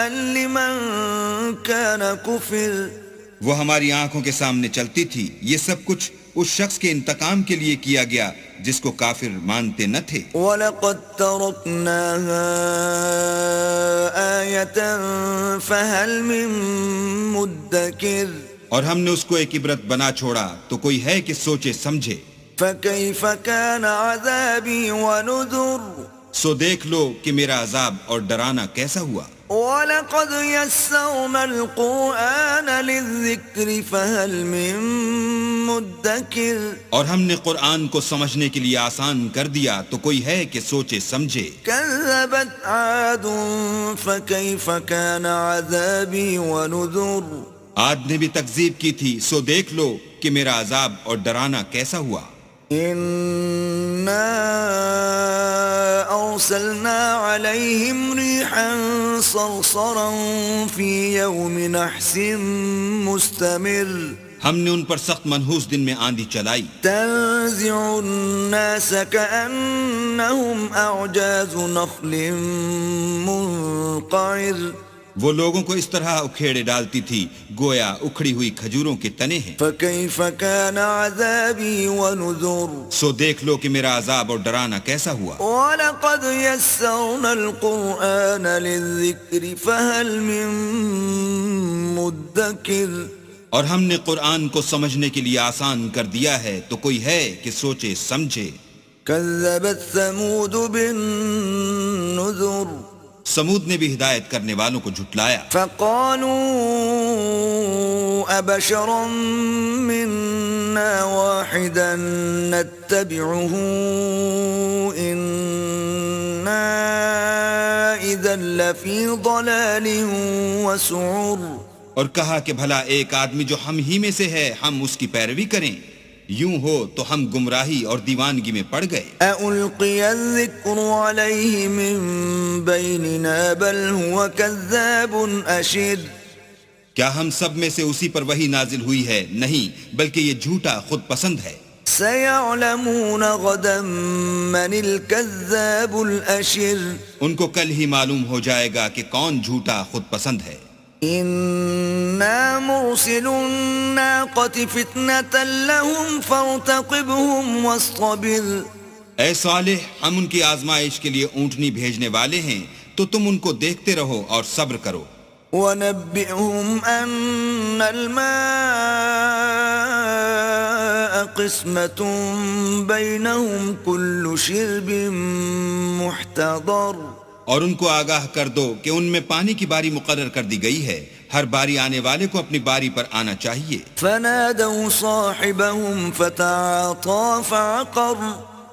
لمن كان كفر. وہ ہماری آنکھوں کے سامنے چلتی تھی. یہ سب کچھ اس شخص کے انتقام کے لیے کیا گیا جس کو کافر مانتے نہ تھے. وَلَقَدْ تَرَكْنَاهَا آيَةً فَهَلْ مِن مُدَّكِرٍ. اور ہم نے اس کو ایک عبرت بنا چھوڑا تو کوئی ہے کہ سوچے سمجھے. فَكَيْفَ كَانَ عَذَابِي وَنُذُرِ. سو دیکھ لو کہ میرا عذاب اور ڈرانا کیسا ہوا. وَلَقَدْ يَسَّرْنَا الْقُرْآنَ لِلذِّكْرِ فَهَلْ مِن مُدَّكِرٍ. اور ہم نے قرآن کو سمجھنے کے لیے آسان کر دیا تو کوئی ہے کہ سوچے سمجھے. كَذَّبَتْ عَادٌ فَكَيْفَ كَانَ عَذَابِي وَنُذُرِ. عاد نے بھی تکذیب کی تھی سو دیکھ لو کہ میرا عذاب اور ڈرانا کیسا ہوا. إِنَّا أَرْسَلْنَا عَلَيْهِمْ رِيحًا صَرْصَرًا فِي يَوْمِ نَحْسٍ مُسْتَمِرٍ. ہم نے ان پر سخت منحوس دن میں آندھی چلائی. تَنزِعُ النَّاسَ كَأَنَّهُمْ أَعْجَازُ نَخْلٍ مُنقَعِرٍ. وہ لوگوں کو اس طرح اکھیڑے ڈالتی تھی گویا اکھڑی ہوئی کھجوروں کے تنے ہیں. فَكَيْفَ كَانَ عَذَابِي وَنُذُرِ. سو دیکھ لو کہ میرا عذاب اور ڈرانا کیسا ہوا. وَلَقَدْ يَسَّرْنَا الْقُرْآنَ لِلذِّكْرِ فَهَلْ مِن مُدَّكِرٍ. اور ہم نے قرآن کو سمجھنے کے لیے آسان کر دیا ہے تو کوئی ہے کہ سوچے سمجھے. كَذَّبَتْ ثَمُودُ بِالنُّذُرِ. سمود نے بھی ہدایت کرنے والوں کو جھٹلایا. فَقَالُوا أَبَشَرًا مِنَّا وَاحِدًا نَتَّبِعُهُ إِنَّا إِذًا لَفِي ضَلَالٍ وَسُعُرٍ. اور کہا کہ بھلا ایک آدمی جو ہم ہی میں سے ہے ہم اس کی پیروی کریں یوں ہو تو ہم گمراہی اور دیوانگی میں پڑ گئے. أَأُلْقِيَ الذِّكْرُ عَلَيْهِ مِن بَيْنِنَا بَلْ هُوَ كَذَّابٌ أَشِرٌ. کیا ہم سب میں سے اسی پر وحی نازل ہوئی ہے؟ نہیں بلکہ یہ جھوٹا خود پسند ہے. سَيَعْلَمُونَ غَدًا مَنِ الْكَذَّابُ الْأَشِرُ. ان کو کل ہی معلوم ہو جائے گا کہ کون جھوٹا خود پسند ہے. إِنَّا مُرْسِلُو النَّاقَةِ فِتْنَةً لَهُمْ فَارْتَقِبْهُمْ وَاصْطَبِرْ. اے صالح ہم ان کی آزمائش کے لیے اونٹنی بھیجنے والے ہیں تو تم ان کو دیکھتے رہو اور صبر کرو. وَنَبِّئْهُمْ أَنَّ الْمَاءَ قسمة بينهم كل شرب محتضر. اور ان کو آگاہ کر دو کہ ان میں پانی کی باری مقرر کر دی گئی ہے، ہر باری آنے والے کو اپنی باری پر آنا چاہیے. فنادوا صاحبهم فتعاطى فعقر.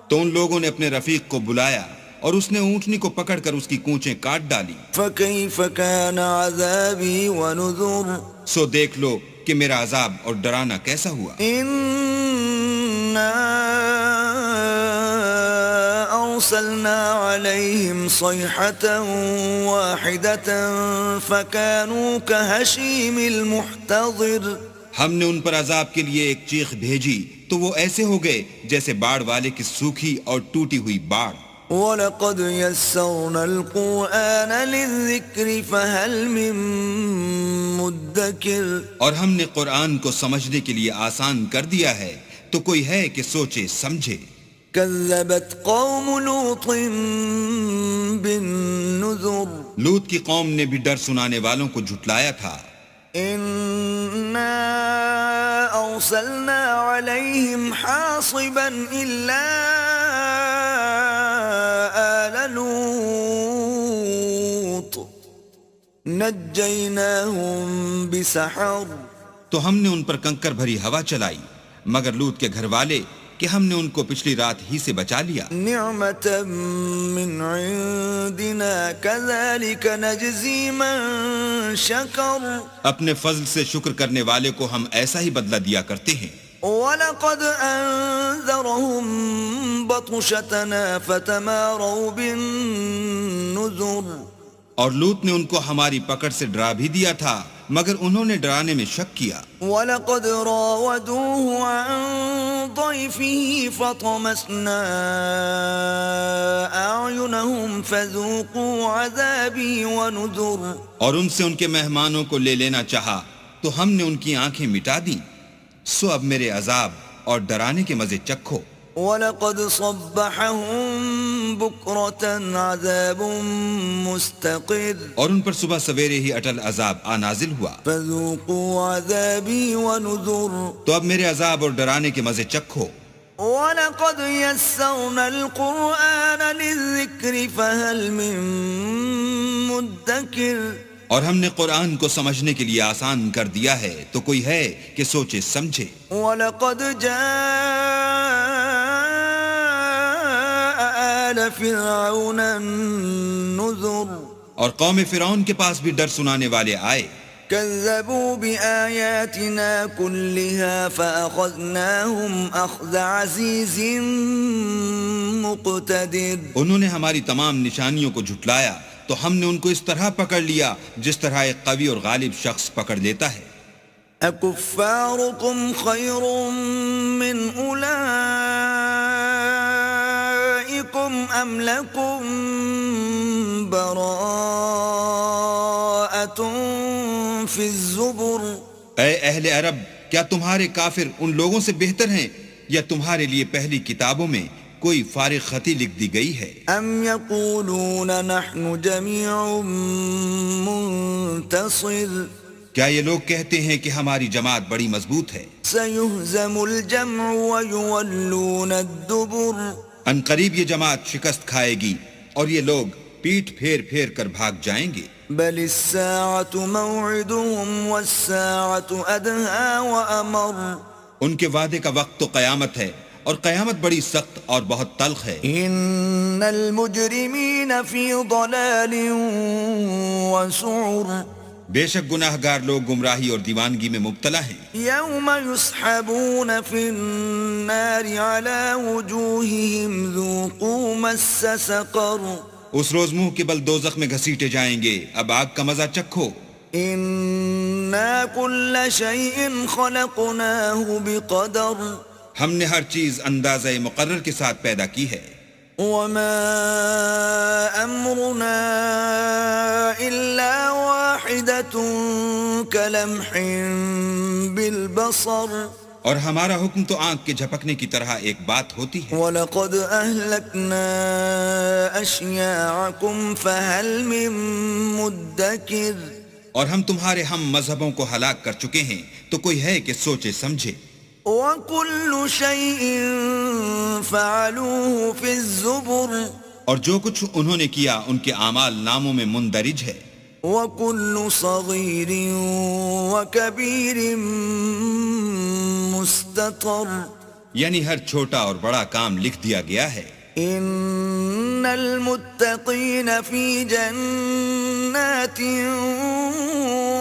تو ان لوگوں نے اپنے رفیق کو بلایا اور اس نے اونٹنی کو پکڑ کر اس کی کونچیں کاٹ ڈالی. فكيف كان عذابي ونذر. سو دیکھ لو کہ میرا عذاب اور ڈرانا کیسا ہوا. أرسلنا عليهم صيحة واحدة فكانوا كهشيم المحتضر. ہم نے ان پر عذاب کے لیے ایک چیخ بھیجی تو وہ ایسے ہو گئے جیسے باڑ والے کی سوکھی اور ٹوٹی ہوئی باڑ. وَلَقَدْ يَسَّرْنَا الْقُرْآنَ لِلذِّكْرِ فَهَلْ مِن مُدَّكِرٍ. اور ہم نے قرآن کو سمجھنے کے لیے آسان کر دیا ہے تو کوئی ہے کہ سوچے سمجھے. كذبت قوم لوط بالنذر. لوط کی قوم نے بھی ڈر سنانے والوں کو جھٹلایا تھا. إنا أرسلنا عليهم حاصبا إلا آل لوط نجيناهم بسحر. تو ہم نے ان پر کنکر بھری ہوا چلائی مگر لوط کے گھر والے کہ ہم نے ان کو پچھلی رات ہی سے بچا لیا. نعمة من عندنا كذلك نجزي من شكر. اپنے فضل سے شکر کرنے والے کو ہم ایسا ہی بدلہ دیا کرتے ہیں. وَلَقَدْ أَنذَرَهُمْ بَطْشَتَنَا فَتَمَارَوْا بِالنُّذُرِ. اور لوط نے ان کو ہماری پکڑ سے ڈرا بھی دیا تھا مگر انہوں نے ڈرانے میں شک کیا. وَلَقَدْ رَاوَدُوهُ عَنْ ضَيْفِهِ فَطَمَسْنَا أَعْيُنَهُمْ فَذُوقُوا عَذَابِي وَنُذُرِ. اور ان سے ان کے مہمانوں کو لے لینا چاہا تو ہم نے ان کی آنکھیں مٹا دی. سو اب میرے عذاب اور ڈرانے کے مزے چکھو. وَلَقَدْ صَبَّحَهُم بُكْرَةً عَذَابٌ مُسْتَقِرٌ. اور ان پر صبح سویرے ہی اٹل عذاب نازل ہوا. فَذُوقُوا عَذَابِي وَنُذُرِ. تو اب میرے عذاب اور ڈرانے کے مزے چکھو. وَلَقَدْ يَسَّرْنَا الْقُرْآنَ لِلذِّكْرِ فَهَلْ مِن مُدَّكِرٍ. اور ہم نے قرآن کو سمجھنے کے لیے آسان کر دیا ہے تو کوئی ہے کہ سوچے سمجھے. وَلَقَدْ جَاءَ آلَ فِرْعَوْنَ النُّذُرُ. اور قوم فرعون کے پاس بھی ڈر سنانے والے آئے. كَذَّبُوا بِآيَاتِنَا كُلِّهَا فَأَخَذْنَاهُمْ أَخْذَ عَزِيزٍ مُقْتَدِرٍ. انہوں نے ہماری تمام نشانیوں کو جھٹلایا تو ہم نے ان کو اس طرح پکڑ لیا جس طرح ایک قوی اور غالب شخص پکڑ لیتا ہے. أَكُفَّارُكُمْ خَيْرٌ مِّنْ أُولَئِكُمْ أَمْ لَكُمْ بَرَاءَةٌ فِي الزُّبُرِ. اے اہل عرب، کیا تمہارے کافر ان لوگوں سے بہتر ہیں یا تمہارے لیے پہلی کتابوں میں کوئی فارغ خطی لکھ دی گئی ہے؟ ام یقولون نحن جمیع منتصر. کیا یہ لوگ کہتے ہیں کہ ہماری جماعت بڑی مضبوط ہے؟ سیہزم الجمع ویولون الدبر. ان قریب یہ جماعت شکست کھائے گی اور یہ لوگ پیٹھ پھیر پھیر کر بھاگ جائیں گے. بل الساعة موعدهم والساعة ادہا وامر. ان کے وعدے کا وقت تو قیامت ہے اور قیامت بڑی سخت اور بہت تلخ ہے. ان المجرمین فی ضلال وسعر. بے شک گناہگار لوگ گمراہی اور دیوانگی میں مبتلا ہیں. یوم یسحبون فی النار علی وجوہہم ذوقوا مس سقر. اس روز منہ کے بل دوزخ میں گھسیٹے جائیں گے، اب آگ کا مزہ چکھو. انا کل شیء خلقناہ بقدر. ہم نے ہر چیز اندازہ مقرر کے ساتھ پیدا کی ہے. وما امرنا الا واحدة كلمح بالبصر. اور ہمارا حکم تو آنکھ کے جھپکنے کی طرح ایک بات ہوتی ہے. وَلَقَدْ أَهْلَكْنَا أَشْيَاعَكُمْ فَهَلْ مِن مُدَّكِرٍ. اور ہم تمہارے ہم مذہبوں کو ہلاک کر چکے ہیں تو کوئی ہے کہ سوچے سمجھے. وَكُلُّ شَيْءٍ فَعَلُوهُ فِي الزُّبُرِ اور جو کچھ انہوں نے کیا ان کے اعمال ناموں میں مندرج ہے. وَكُلُّ صَغِيرٍ وَكَبِيرٍ مُسْتَطَرٌ یعنی ہر چھوٹا اور بڑا کام لکھ دیا گیا ہے. ان المتقین فی جنات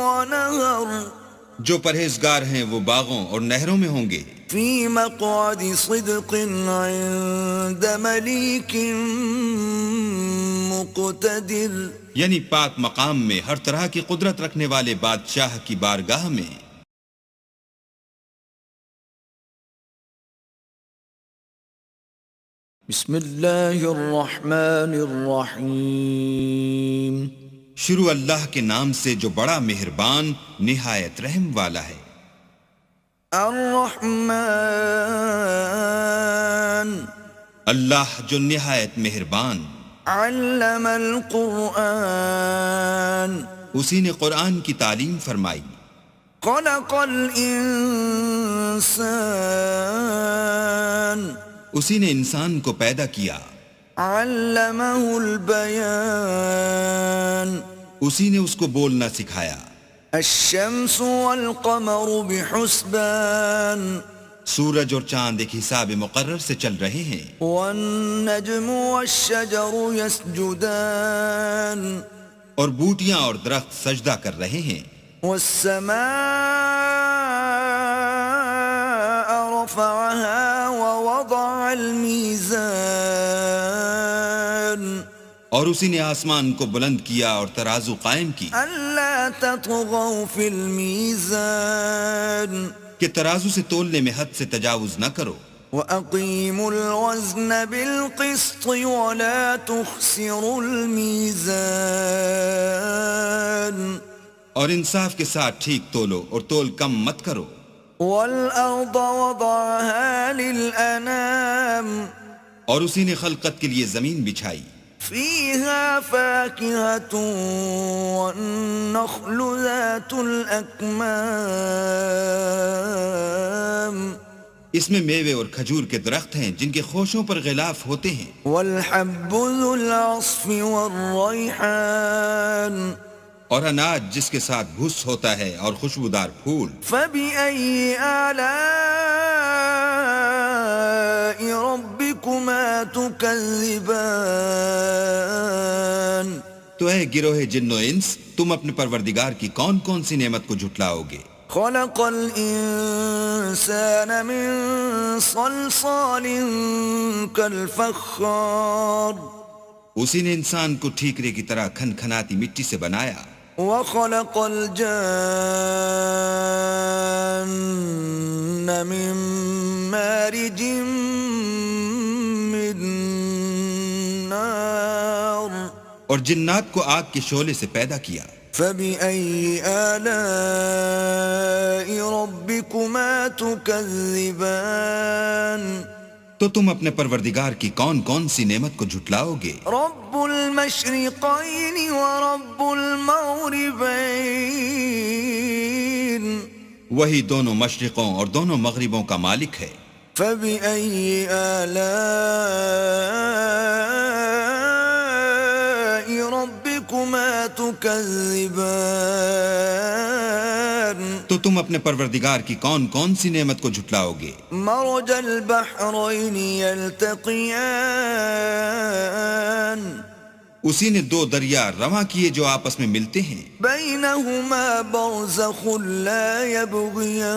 ونہر جو پرہیزگار ہیں وہ باغوں اور نہروں میں ہوں گے. فی مقعد صدق عند ملیک مقتدر یعنی پاک مقام میں ہر طرح کی قدرت رکھنے والے بادشاہ کی بارگاہ میں. بسم اللہ الرحمن الرحیم. شروع اللہ کے نام سے جو بڑا مہربان نہایت رحم والا ہے. الرحمن اللہ جو نہایت مہربان. علم القرآن اسی نے قرآن کی تعلیم فرمائی. خلق الانسان اسی نے انسان کو پیدا کیا. علمہ البیان اسی نے اس کو بولنا سکھایا. الشمس والقمر بحسبان سورج اور چاند ایک حساب مقرر سے چل رہے ہیں. والنجم والشجر يسجدان اور بوٹیاں اور درخت سجدہ کر رہے ہیں. والسماء رفعها ووضع الميزان اور اسی نے آسمان کو بلند کیا اور ترازو قائم کی ألا تطغوا في الميزان کہ ترازو سے تولنے میں حد سے تجاوز نہ کرو. وَأَقِيمُوا الْوَزْنَ بِالْقِسْطِ وَلَا تُخْسِرُوا الْمِيزَانَ اور انصاف کے ساتھ ٹھیک تولو اور تول کم مت کرو. وَالْأَرْضَ وَضَعَهَا لِلْأَنَامِ اور اسی نے خلقت کے لیے زمین بچھائی. فِيهَا فَاكِهَةٌ وَالنَّخْلُ ذَاتُ الْأَكْمَامِ اس میں میوے اور کھجور کے درخت ہیں جن کے خوشوں پر غلاف ہوتے ہیں. وَالْحَبُّ ذُو الْعَصْفِ وَالرَّيْحَانِ اور اناج جس کے ساتھ بھس ہوتا ہے اور خوشبودار پھول. فَبِأَيِّ آلَاءِ رَبِّكُمَا تُكَذِّبَانِ تو اے گروہ جن و انس تم اپنے پروردگار کی کون کون سی نعمت کو جھٹلاؤ گے. خلق الانسان من صلصال كالفخار اسی نے انسان کو ٹھیکرے کی طرح کھن کھناتی مٹی سے بنایا. وخلق الجان من مارج من نار اور جنات کو آگ کے شعلے سے پیدا کیا. فَبِأَيِّ آلَاءِ رَبِّكُمَا تُكَذِّبَانِ تو تم اپنے پروردگار کی کون کون سی نعمت کو جھٹلاؤ گے. رب المشرقین ورب المغربین وہی دونوں مشرقوں اور دونوں مغربوں کا مالک ہے. فَبِأَيِّ آلَاءِ رَبِّكُمَا تُكَذِّبَانِ تو تم اپنے پروردگار کی کون کون سی نعمت کو جھٹلاؤ گے. مرج البحرین یلتقیان اسی نے دو دریا رواں کیے جو آپس میں ملتے ہیں. بینہما برزخ لا یبغیان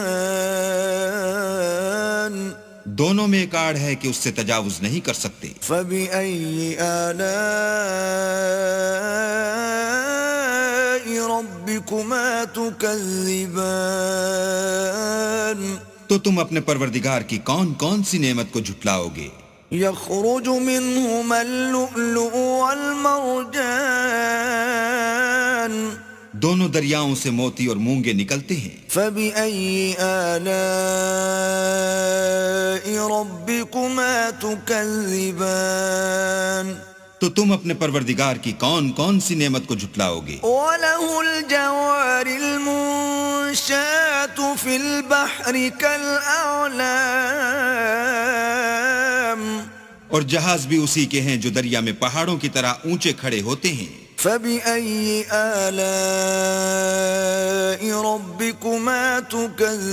دونوں میں ایک آڑ ہے کہ اس سے تجاوز نہیں کر سکتے. فَبِأَيِّ آلَاءِ رَبِّكُمَا تُكَذِّبَانِ تو تم اپنے پروردگار کی کون کون سی نعمت کو جھٹلاؤ گے. يخرج منهما اللؤلؤ والمرجان دونوں دریاؤں سے موتی اور مونگے نکلتے ہیں. فَبِأَيِّ آلَاءِ رَبِّكُمَا تُكَذِّبَانِ تو تم اپنے پروردگار کی کون کون سی نعمت کو جھٹلاؤ گے. وَلَهُ الْجَوَارِ الْمُنْشَآتُ والمنشآت في البحر كالأعلام اور جہاز بھی اسی کے ہیں جو دریا میں پہاڑوں کی طرح اونچے کھڑے ہوتے ہیں. فبأي آلاء ربكما تكذبان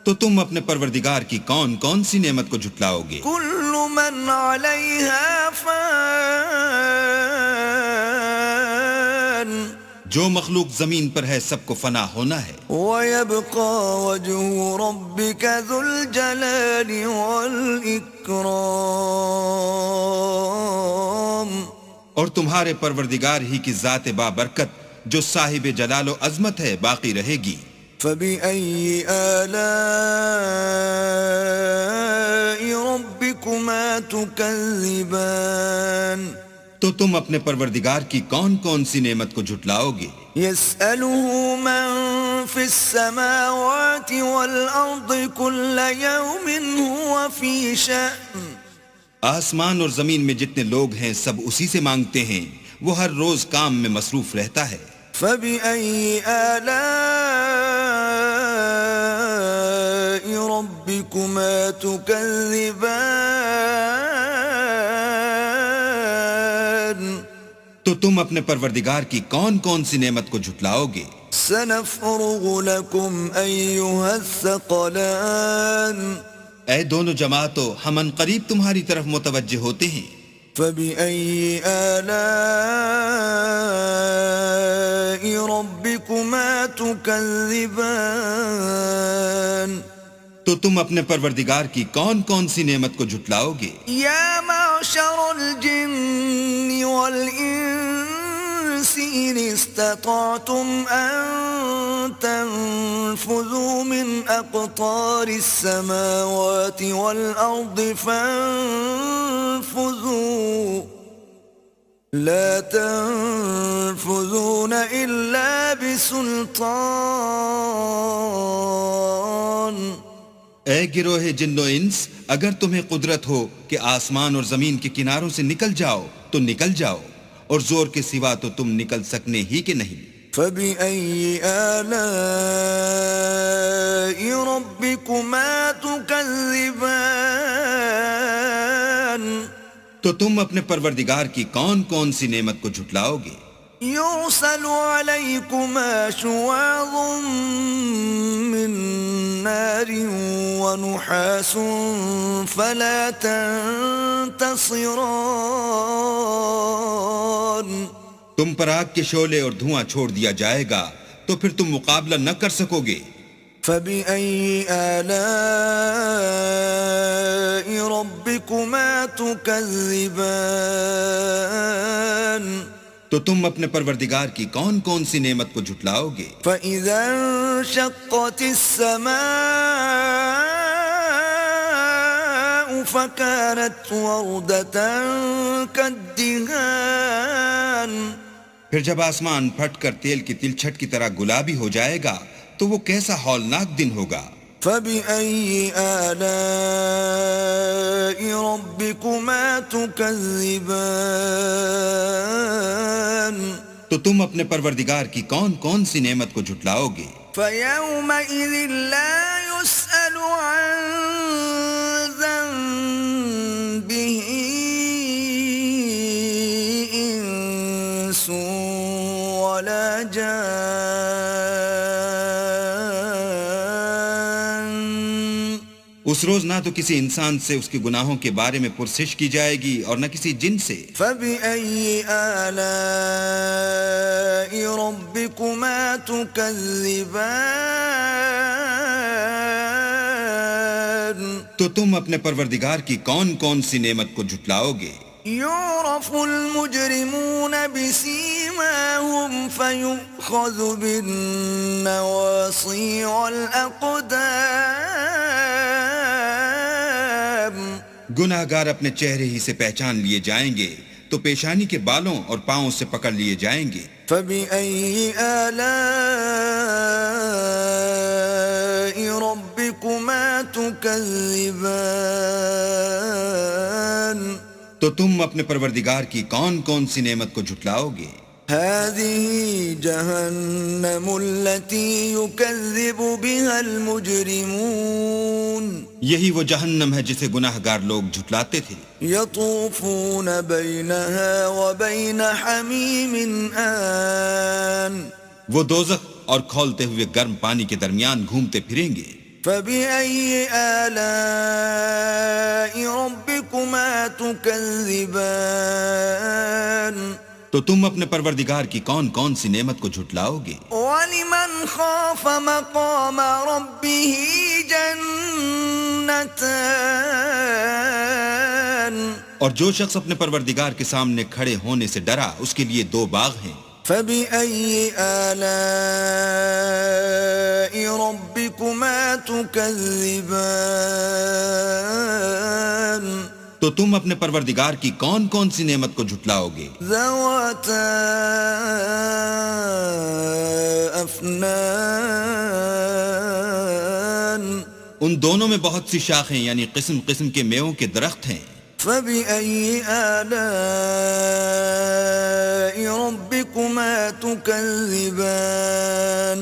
تو تم اپنے پروردگار کی کون کون سی نعمت کو جھٹلاؤ گے؟ كل من عليها فان جو مخلوق زمین پر ہے سب کو فنا ہونا ہے. ويبقى وجه ربك ذو الجلال والإكرام اور تمہارے پروردگار ہی کی ذات بابرکت جو صاحب جلال و عظمت ہے باقی رہے گی. فبأي آلاء ربكما تكذبان تو تم اپنے پروردگار کی کون کون سی نعمت کو جھٹلاؤ گے؟ يسأله من في السماوات والأرض كل يوم هو في شأن آسمان اور زمین میں جتنے لوگ ہیں سب اسی سے مانگتے ہیں، وہ ہر روز کام میں مصروف رہتا ہے. فبأي آلاء ربكما تكذبان تو تم اپنے پروردگار کی کون کون سی نعمت کو جھٹلاؤ گے؟ سنفرغ لكم أيها الثقلان اے دونوں جماعتوں، ہم ان قریب تمہاری طرف متوجہ ہوتے ہیں. فبأي آلاء ربكما تكذبان تو تم اپنے پروردگار کی کون کون سی نعمت کو جھٹلاؤ گے؟ يا معشر الجن والإنس إن استطعتم أن تنفذوا من أقطار السماوات والأرض فانفذوا لا تنفذون إلا بسلطان اے گروہ جن و انس، اگر تمہیں قدرت ہو کہ آسمان اور زمین کے کناروں سے نکل جاؤ تو نکل جاؤ، اور زور کے سوا تو تم نکل سکنے ہی کہ نہیں. فبأي آلاء ربكما تكذبان تو تم اپنے پروردگار کی کون کون سی نعمت کو جھٹلاؤ گے؟ يرسل عليكما شواظ من نار ونحاس فلا تنتصران تم پر آگ کے شعلے اور دھواں چھوڑ دیا جائے گا تو پھر تم مقابلہ نہ کر سکو گے. فبأي آلاء ربكما تكذبان تو تم اپنے پروردگار کی کون کون سی نعمت کو جھٹلاؤ گے؟ فإذا انشقت السماء فكانت وردة كالدهان پھر جب آسمان پھٹ کر تیل کی تلچھٹ کی طرح گلابی ہو جائے گا تو وہ کیسا ہولناک دن ہوگا. فبأي آلاء ربكما تكذبان تو تم اپنے پروردگار کی کون کون سی نعمت کو جھٹلاؤ گے؟ فيومئذ لا يسأل عن ذنبه إنس ولا جان اس روز نہ تو کسی انسان سے اس کے گناہوں کے بارے میں پرسش کی جائے گی اور نہ کسی جن سے. فبأي آلاء ربكما تكذبان تو تم اپنے پروردگار کی کون کون سی نعمت کو جھٹلاؤ گے؟ يعرف المجرمون بسيماهم فيؤخذ بالنواصي والأقدام گناہ گار اپنے چہرے ہی سے پہچان لیے جائیں گے تو پیشانی کے بالوں اور پاؤں سے پکڑ لیے جائیں گے. فبأي آلاء ربكما تكذبان تو تم اپنے پروردگار کی کون کون سی نعمت کو جھٹلاؤ گے؟ هذه جهنم التي يكذب بها المجرمون یہی وہ جہنم ہے جسے گناہ گار لوگ جھٹلاتے تھے. يطوفون بينها وبين حميم آن وہ دوزخ اور کھولتے ہوئے گرم پانی کے درمیان گھومتے پھریں گے. فبأي آلاء ربكما تكذبان تو تم اپنے پروردگار کی کون کون سی نعمت کو جھٹلاؤ گے؟ ولمن خاف مقام ربه جنتان اور جو شخص اپنے پروردگار کے سامنے کھڑے ہونے سے ڈرا اس کے لیے 2 باغ ہیں. فبأي آلاء ربكما تكذبان تو تم اپنے پروردگار کی کون کون سی نعمت کو جھٹلاؤ گے؟ ذواتا افنان ان دونوں میں بہت سی شاخیں یعنی قسم قسم کے میووں کے درخت ہیں. فبأي آلاء ربكما تكذبان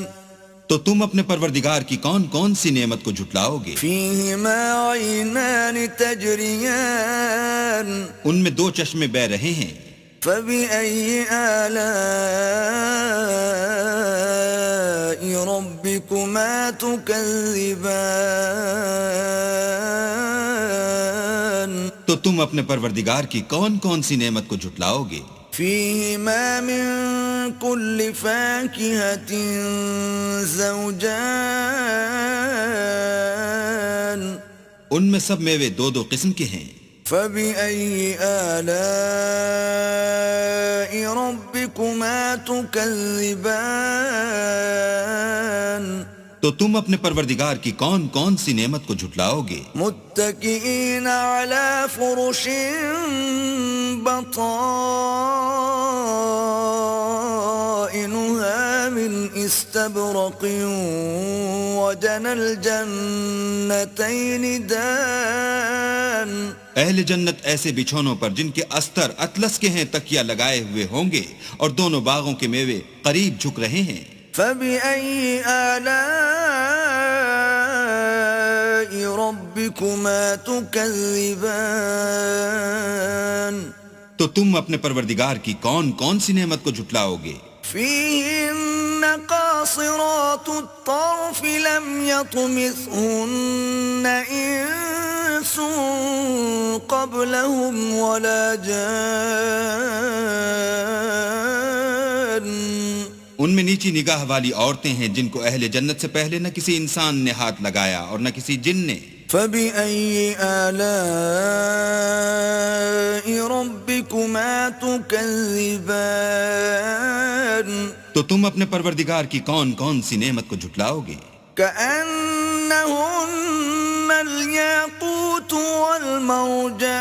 تو تم اپنے پروردگار کی کون کون سی نعمت کو جھٹلاؤ گے؟ فيهما عينان تجريان ان میں 2 چشمے بہہ رہے ہیں. فبأي آلاء ربكما تكذبان تو تم اپنے پروردگار کی کون کون سی نعمت کو جھٹلاؤ گے؟ فيهما من كل فاكهة زوجان ان میں سب میوے 2 قسم کے ہیں. فبأي آلاء ربكما تكذبان تو تم اپنے پروردگار کی کون کون سی نعمت کو جھٹلاؤ گے؟ متكئين على فرش بطائنها من استبرق وجنى الجنتين دان اہل جنت ایسے بچھونوں پر جن کے استر اطلس کے ہیں تکیہ لگائے ہوئے ہوں گے اور دونوں باغوں کے میوے قریب جھک رہے ہیں. فبأي آلاء ربكما تكذبان تو تم اپنے پروردگار کی کون کون سی نعمت کو جھٹلاؤ گے؟ فيهن قاصرات الطرف لم يطمثهن إنس قبلهم ولا جان ان میں نیچی نگاہ والی عورتیں ہیں جن کو اہل جنت سے پہلے نہ کسی انسان نے ہاتھ لگایا اور نہ کسی جن نے. فبأي آلاء ربكما تكذبان تو تم اپنے پروردگار کی کون کون سی نعمت کو جھٹلاؤ گے؟ كأنهن الياقوت والمرجان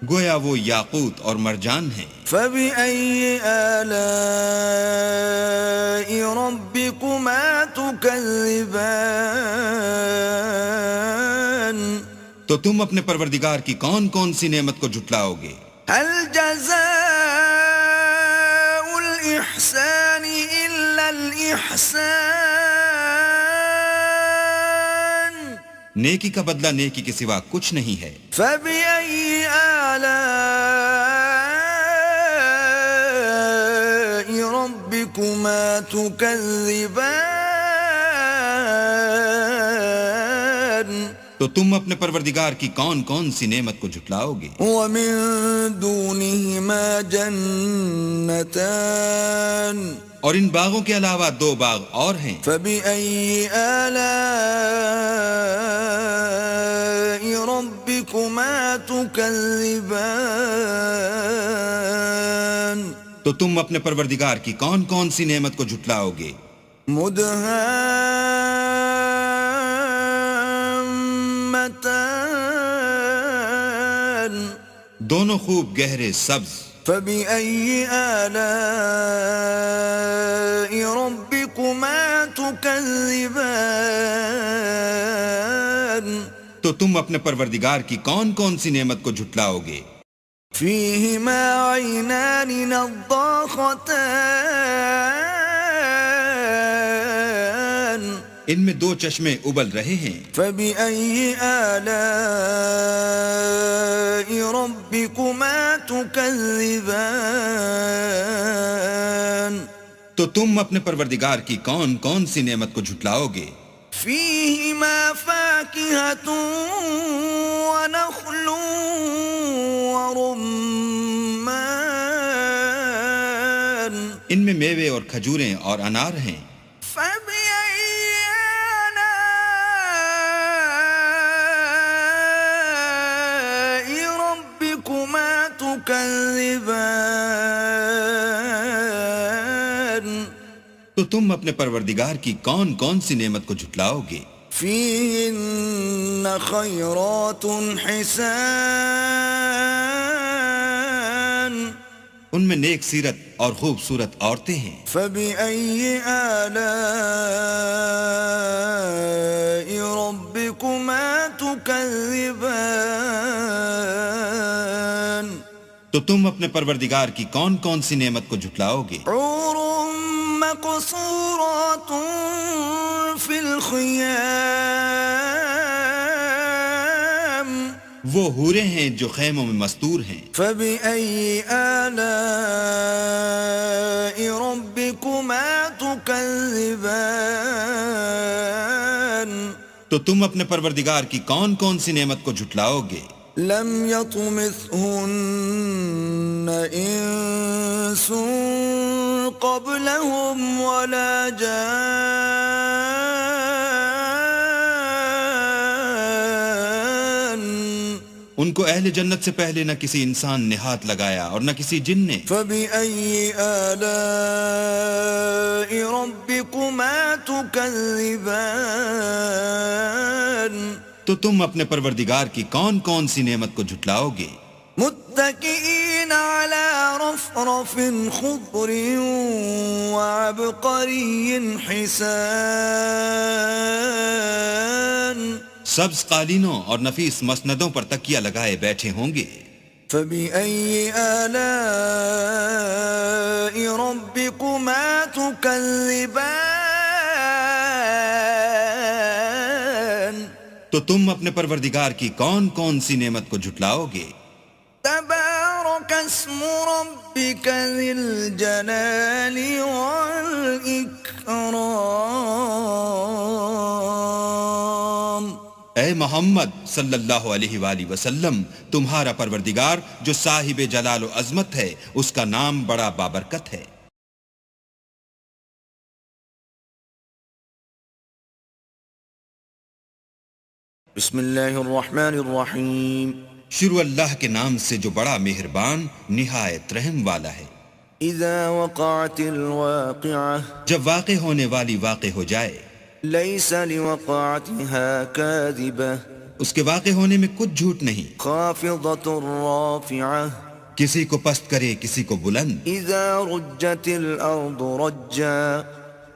گویا وہ یاقوت اور مرجان ہیں. فبأي آلاء ربكما تكذبان تو تم اپنے پروردگار کی کون کون سی نعمت کو جھٹلاؤ گے؟ هل جزاء الإحسان إلا الإحسان نیکی کا بدلہ نیکی کے سوا کچھ نہیں ہے. فبأي آلاء ربكما تكذبان تو تم اپنے پروردگار کی کون کون سی نعمت کو جھٹلاؤ گے؟ ومن دونهما جنتان اور ان باغوں کے علاوہ 2 باغ اور ہیں. فبأي آلاء ربكما تكذبان تو تم اپنے پروردگار کی کون کون سی نعمت کو جھٹلاؤ گے؟ مدهامتان دونوں خوب گہرے سبز. فبأي آلاء ربكما تكذبان تو تم اپنے پروردگار کی کون کون سی نعمت کو جھٹلاؤ گے؟ فيهما عينان نضاختان ان میں دو چشمے ابل رہے ہیں. فبأي آلاء ربكما تكذبان تو تم اپنے پروردگار کی کون کون سی نعمت کو جھٹلاؤ گے؟ فيهما فاكهة ونخل ورمان ان میں میوے اور کھجوریں اور انار ہیں. فبأي آلاء ربكما تكذبان تو تم اپنے پروردگار کی کون کون سی نعمت کو جھٹلاؤ گے؟ فيهن خيرات حسان ان میں نیک سیرت اور خوبصورت عورتیں ہیں. فبأي آلاء ربكما تكذبان تو تم اپنے پروردگار کی کون کون سی نعمت کو جھٹلاؤ گے؟ حور مقصورات في الخيام وہ حوریں ہیں جو خیموں میں مستور ہیں. فبأي آلاء ربكما تكذبان تو تم اپنے پروردگار کی کون کون سی نعمت کو جھٹلاؤ گے؟ لم يطمثهن انس قبلهم ولا جان ان کو اہل جنت سے پہلے نہ کسی انسان نے ہاتھ لگایا اور نہ کسی جن نے. فبأي آلاء ربكما تكذبان تو تم اپنے پروردگار کی کون کون سی نعمت کو جھٹلاؤ گے؟ متكئين على رفرف خضر وعبقري حسان سبز قالینوں اور نفیس مسندوں پر تکیہ لگائے بیٹھے ہوں گے. فبأي آلاء ربكما تكذبان تو تم اپنے پروردگار کی کون کون سی نعمت کو جھٹلاؤ گے؟ تبارك اسم ربك ذي الجلال والإكرام اے محمد صلی اللہ علیہ وآلہ وسلم، تمہارا پروردگار جو صاحب جلال و عظمت ہے، اس کا نام بڑا بابرکت ہے. بسم اللہ الرحمن الرحیم شروع اللہ کے نام سے جو بڑا مہربان نہایت رحم والا ہے. اذا وقعت الواقعہ جب واقع ہونے والی واقع ہو جائے، لیس لوقعتها کاذبہ اس کے واقع ہونے میں کچھ جھوٹ نہیں. خافضۃ رافعہ کسی کو پست کرے کسی کو بلند. اذا رجت الارض رجا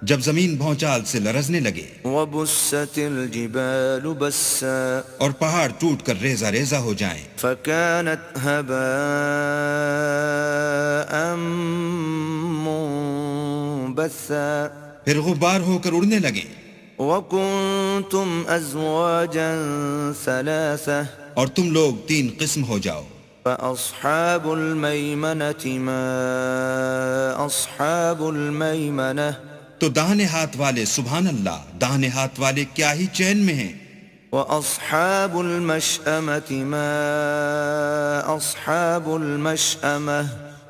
جب زمین بھونچال سے لرزنے لگے وبست الجبال بسا اور پہاڑ ٹوٹ کر ریزہ ریزہ ہو جائیں فكانت هباء منبثا پھر غبار ہو کر اڑنے لگیں وكنتم ازواجا ثلاثة اور تم لوگ 3 قسم ہو جاؤ. فأصحاب الميمنة ما أصحاب الميمنة تو داہنے ہاتھ والے سبحان اللہ، داہنے ہاتھ والے کیا ہی چین میں ہیں. وأصحاب المشأمة ما أصحاب المشأمة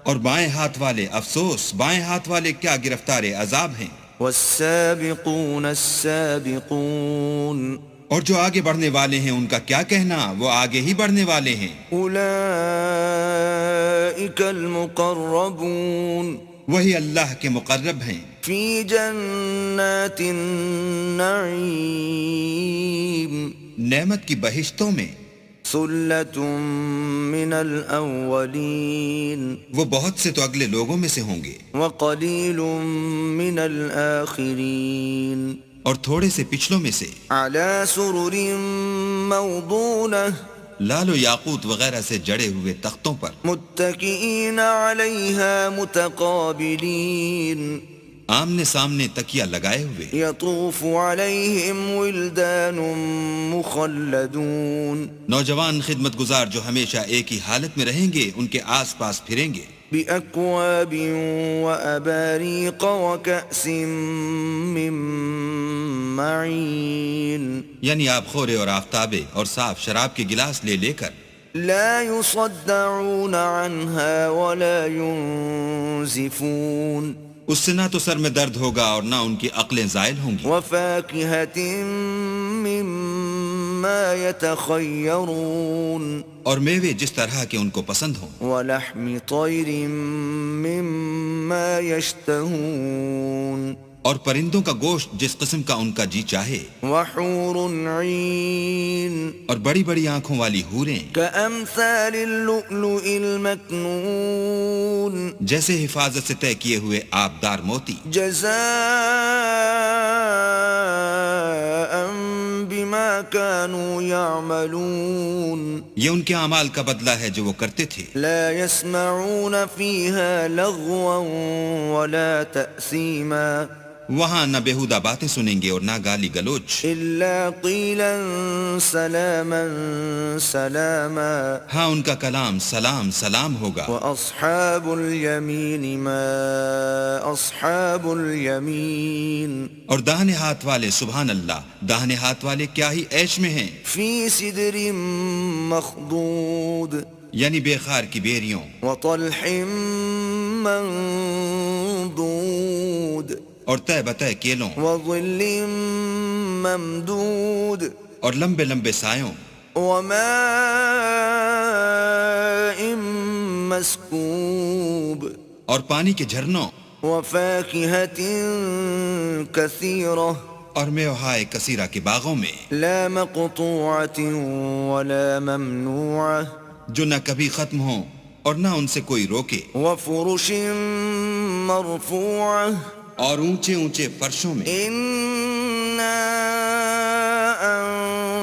اور بائیں ہاتھ والے افسوس، بائیں ہاتھ والے کیا گرفتار عذاب ہیں. والسابقون السابقون اور جو آگے بڑھنے والے ہیں ان کا کیا کہنا، وہ آگے ہی بڑھنے والے ہیں. أولئك المقربون وہی اللہ کے مقرب ہیں. في جنات النعيم نعمت کی بہشتوں میں. ثلة من الأولين وہ بہت سے تو اگلے لوگوں میں سے ہوں گے وقليل من الآخرين اور تھوڑے سے پچھلوں میں سے. على سرر موضونة لال و یاقوت وغیرہ سے جڑے ہوئے تختوں پر، متكئين عليها متقابلين آمنے سامنے تکیہ لگائے ہوئے، يطوف عليهم ولدان مخلدون نوجوان خدمت گزار جو ہمیشہ ایک ہی حالت میں رہیں گے ان کے آس پاس پھریں گے، بأكواب وأباريق وكأس من معين یعنی آب خورے اور آفتابے اور صاف شراب کے گلاس لے لے کر، لا يصدعون عنها ولا ينزفون اس سے نہ تو سر میں درد ہوگا اور نہ ان کی عقلیں زائل ہوں گی، وفاكهة مما يتخيرون اور میوے جس طرح کے ان کو پسند ہوں، ولحم طير مما يشتهون اور پرندوں کا گوشت جس قسم کا ان کا جی چاہے، وحور عين اور بڑی بڑی آنکھوں والی حوریں كأمثال اللؤلؤ المكنون جیسے حفاظت سے طے کیے ہوئے آبدار موتی، جزاء بما كانوا يعملون یہ ان کے اعمال کا بدلہ ہے جو وہ کرتے تھے، لا يسمعون فيها لغوا ولا تأثيما وہاں نہ بےہودہ باتیں سنیں گے اور نہ گالی گلوچ، إلا قيلا سلاما سلاما ہاں ان کا کلام سلام سلام ہوگا، وأصحاب اليمين ما أصحاب اليمين اور داہنے ہاتھ والے سبحان اللہ، داہنے ہاتھ والے کیا ہی عیش میں ہیں، في سدر مخضود یعنی بے خار کی بیریوں وطلح منضود اور طے بتہ کیلوں وظل ممدود اور لمبے لمبے سایوں وماء مسكوب اور پانی کے جھرنوں وفاكهة كثيرة اور میوہائے کثیرہ کے باغوں میں، لا مقطوعة ولا ممنوعة جو نہ کبھی ختم ہوں اور نہ ان سے کوئی روکے، وفرش مرفوعة اور اونچے اونچے فرشوں میں، إنا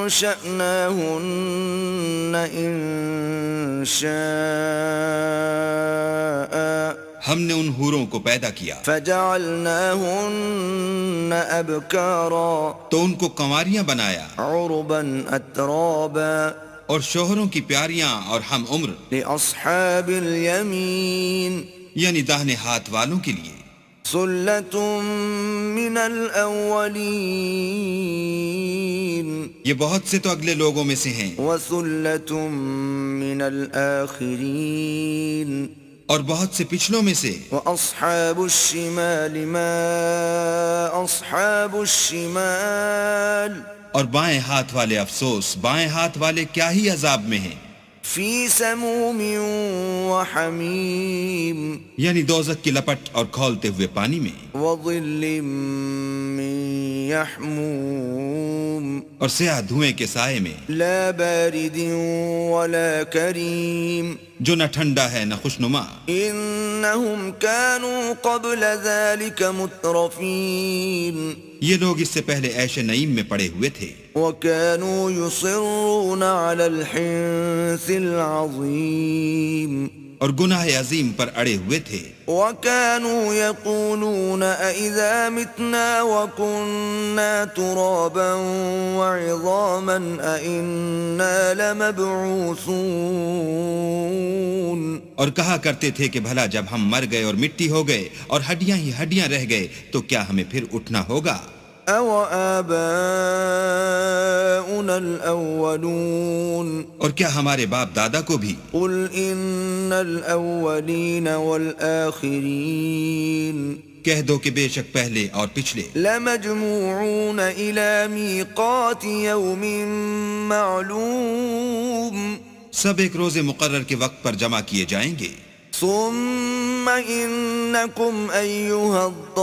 أنشأناهن إنشاء ہم نے ان حوروں کو پیدا کیا فجعلناهن أبكارا تو ان کو کنواریاں بنایا عربا أترابا اور شوہروں کی پیاریاں اور ہم عمر، لأصحاب اليمين یعنی داہنے ہاتھ والوں کے لیے، ثلة من الأولين یہ بہت سے تو اگلے لوگوں میں سے ہیں وثلة من الآخرين اور بہت سے پچھلوں میں سے، وأصحاب الشمال ما أصحاب الشمال اور بائیں ہاتھ والے افسوس، بائیں ہاتھ والے کیا ہی عذاب میں ہیں، في سموم وحميم یعنی دوزخ کی لپٹ اور کھولتے ہوئے پانی میں، وظل من يحموم اور سیاہ دھوئیں کے سائے میں، لا بارد ولا كريم جو نہ ٹھنڈا ہے نہ خوشنما، إنهم كانوا قبل ذلك مترفين یہ لوگ اس سے پہلے عیش نعیم میں پڑے ہوئے تھے، وكانوا يصرون على الحنث العظيم اور گناہ عظیم پر اڑے ہوئے تھے، وكانوا يقولون أإذا متنا وكنا ترابا وعظاما أإنا لمبعوثون اور کہا کرتے تھے کہ بھلا جب ہم مر گئے اور مٹی ہو گئے اور ہڈیاں ہی ہڈیاں رہ گئے تو کیا ہمیں پھر اٹھنا ہوگا؟ أو آباؤنا الأولون اور کیا ہمارے باپ دادا کو بھی؟ قل إن الأولين والآخرين کہہ دو کہ بے شک پہلے اور پچھلے لمجموعون إلى ميقات يوم معلوم سب ایک روز مقرر کے وقت پر جمع کیے جائیں گے، ثم إنكم أيها الضالون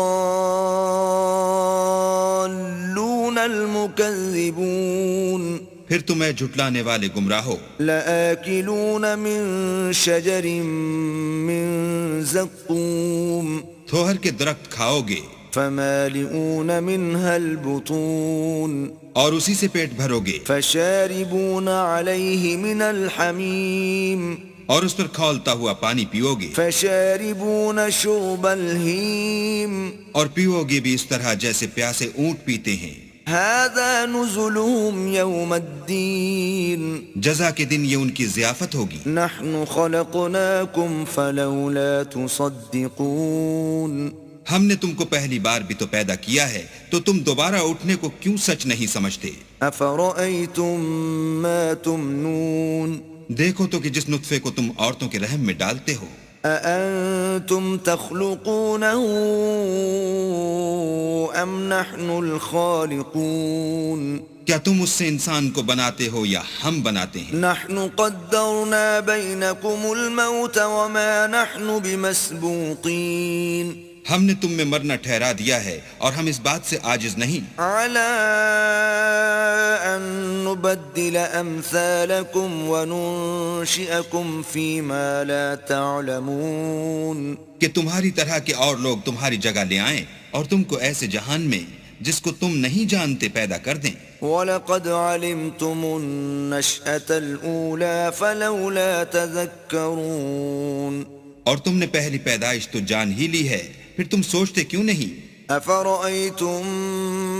المكذبون پھر تمہیں جھٹلانے والے گمراہو لآكلون من شجر من زقوم تھوہر کے درخت کھاؤ گے، فمالئون منها البطون اور اسی سے پیٹ بھرو گے فشاربون عليه من الحميم اور اس پر کھولتا ہوا پانی پیو گے فشاربون شرب الهيم اور پیو گے بھی اس طرح جیسے پیاسے اونٹ پیتے ہیں هذا نزلهم يوم الدين جزا کے دن یہ ان کی ضیافت ہوگی نحن خلقناكم فلولا تصدقون ہم نے تم کو پہلی بار بھی تو پیدا کیا ہے تو تم دوبارہ اٹھنے کو کیوں سچ نہیں سمجھتے افرأيتم ما تمنون دیکھو تو کہ جس نطفے کو تم عورتوں کے رحم میں ڈالتے ہو أأنتم تخلقونه أم نحن الخالقون کیا تم اس سے انسان کو بناتے ہو یا ہم بناتے ہیں نحن قدرنا بينكم الموت وما نحن بمسبوقين ہم نے تم میں مرنا ٹھہرا دیا ہے اور ہم اس بات سے عاجز نہیں على أن نبدل أمثالكم وننشئكم فيما لا تعلمون کہ تمہاری طرح کے اور لوگ تمہاری جگہ لے آئیں اور تم کو ایسے جہان میں جس کو تم نہیں جانتے پیدا کر دیں وَلَقَدْ عَلِمْتُمُ النَّشْأَةَ الْأُولَى فَلَوْلَا تَذَكَّرُونَ اور تم نے پہلی پیدائش تو جان ہی لی ہے پھر تم سوچتے کیوں نہیں أَفَرَأَيْتُم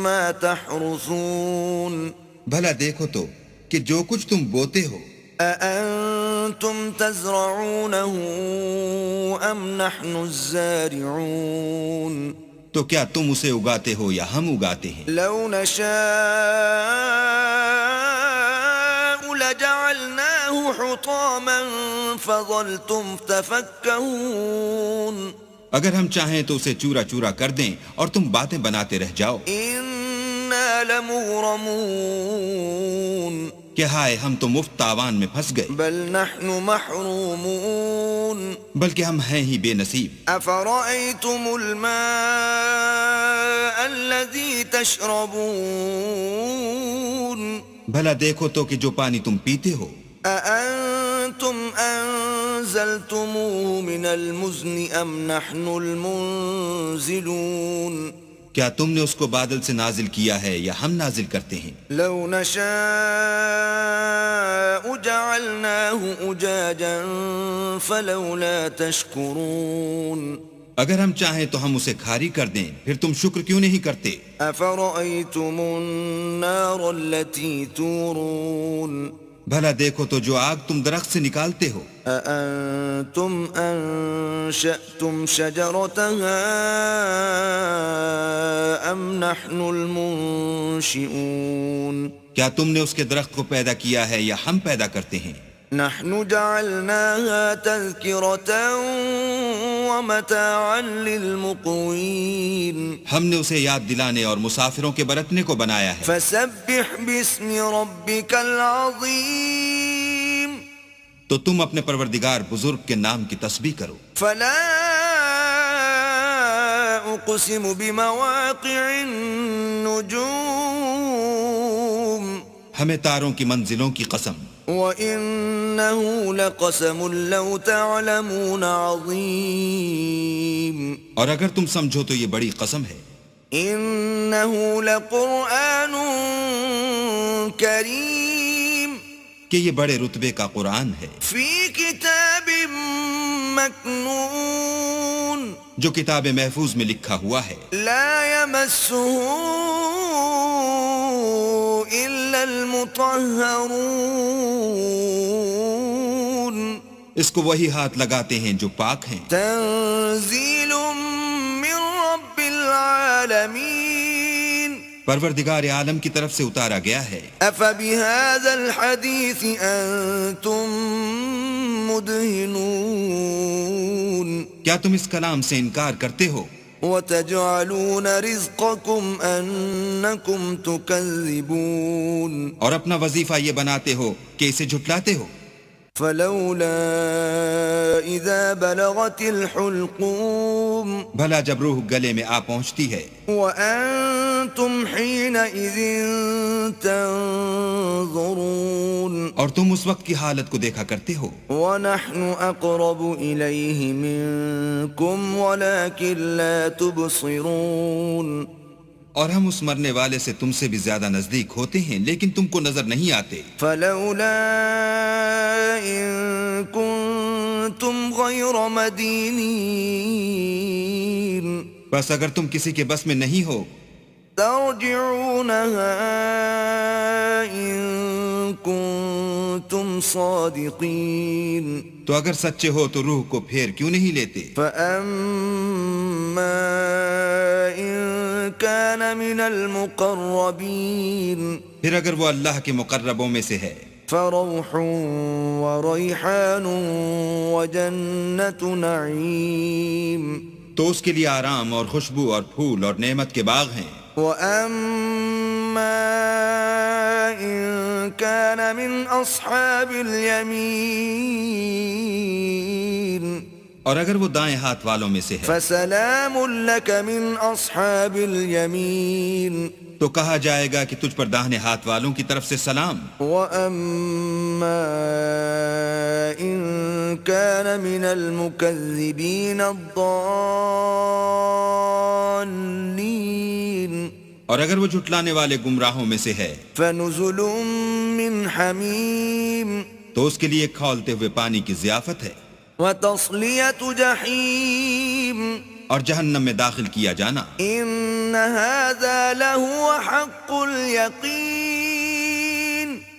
مَّا تَحْرُثُونَ بھلا دیکھو تو کہ جو کچھ تم بوتے ہو أَأَنتُمْ تَزْرَعُونَهُ أَمْ نَحْنُ الزَّارِعُونَ تو کیا تم اسے اگاتے ہو یا ہم اگاتے ہیں لَوْ نَشَاءُ لَجَعَلْنَاهُ حُطَامًا فَظَلْتُمْ تَفَكَّهُونَ اگر ہم چاہیں تو اسے چورا چورا کر دیں اور تم باتیں بناتے رہ جاؤ إِنَّا لَمُغْرَمُونَ کہ ہائے ہم تو مفت تاوان میں پھنس گئے بل نحن محرومون بلکہ ہم ہیں ہی بے نصیب أفرأيتم الماء الذي تشربون بھلا دیکھو تو کہ جو پانی تم پیتے ہو أأنتم أنزلتموه من المزن أم نحن المنزلون کیا تم نے اس کو بادل سے نازل کیا ہے یا ہم نازل کرتے ہیں لو نشاء جعلناه أجاجا فلولا تشكرون اگر ہم چاہیں تو ہم اسے کھاری کر دیں پھر تم شکر کیوں نہیں کرتے أفرأيتم النار التي تورون بھلا دیکھو تو جو آگ تم درخت سے نکالتے ہو أأنتم أنشأتم شجرتها أم نحن المنشئون کیا تم نے اس کے درخت کو پیدا کیا ہے یا ہم پیدا کرتے ہیں نحن جعلناها تذكرة ومتاعا للمقوين ہم نے اسے یاد دلانے اور مسافروں کے برتنے کو بنایا ہے فسبح باسم ربك العظيم تو تم اپنے پروردگار بزرگ کے نام کی تسبیح کرو فلا اقسم بمواقع النجوم ہمیں تاروں کی منزلوں کی قسم وَإِنَّهُ لَقَسَمٌ لَوْ تَعْلَمُونَ عَظِيمٌ اور اگر تم سمجھو تو یہ بڑی قسم ہے إِنَّهُ لَقُرْآنٌ كَرِيمٌ کہ یہ بڑے رتبے کا قرآن ہے فِي كِتَابٍ مَّكْنُونٍ جو کتاب محفوظ میں لکھا ہوا ہے لَا يَمَسُّهُ إِلَّا الْمُطَهَّرُونَ اس کو وہی ہاتھ لگاتے ہیں جو پاک ہیں تنزیل من رب العالمین پروردگار عالم کی طرف سے اتارا گیا ہے افبهذا الحدیث انتم مدہنون کیا تم اس کلام سے انکار کرتے ہو وَتَجْعَلُونَ رِزْقَكُمْ أَنَّكُمْ تُكَذِّبُونَ اور اپنا وظیفہ یہ بناتے ہو کہ اسے جھٹلاتے ہو فلولا إذا بلغت الحلقوم بھلا جب روح گلے میں آ پہنچتی ہے وأنتم حينئذ تنظرون اور تم اس وقت کی حالت کو دیکھا کرتے ہو ونحن أقرب إليه منكم ولكن لا تبصرون اور ہم اس مرنے والے سے تم سے بھی زیادہ نزدیک ہوتے ہیں لیکن تم کو نظر نہیں آتے فلولا إن كنتم غير مدينين بس اگر تم کسی کے بس میں نہیں ہو ترجعونها إن كنتم صادقين تو اگر سچے ہو تو روح کو پھیر کیوں نہیں لیتے فأما إن كان من المقربين پھر اگر وہ اللہ کے مقربوں میں سے ہے فروح وريحان وجنة نعيم تو اس کے لیے آرام اور خوشبو اور پھول اور نعمت کے باغ ہیں وأما إن كان من أصحاب اليمين اور اگر وہ دائیں ہاتھ والوں میں سے ہے فسلام لك من أصحاب اليمين تو کہا جائے گا کہ تجھ پر داہنے ہاتھ والوں کی طرف سے سلام وأما إن كان من المكذبين الضالين اور اگر وہ جھٹلانے والے گمراہوں میں سے ہے فنزل من حمیم تو اس کے لیے کھولتے ہوئے پانی کی ضیافت ہے وتصلیۃ جحیم اور جہنم میں داخل کیا جانا ان هذا لهو حق الیقین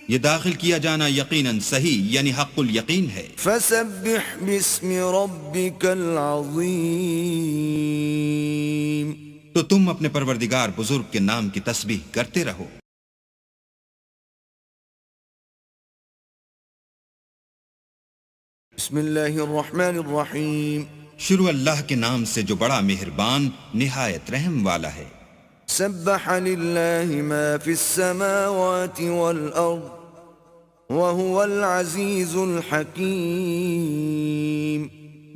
یہ داخل کیا جانا یقیناً صحیح یعنی حق الیقین ہے فسبح باسم ربک العظیم تو تم اپنے پروردگار بزرگ کے نام کی تسبیح کرتے رہو بسم اللہ الرحمن الرحیم شروع اللہ کے نام سے جو بڑا مہربان نہایت رحم والا ہے سبح للہ ما فی السماوات والارض وهو العزیز الحکیم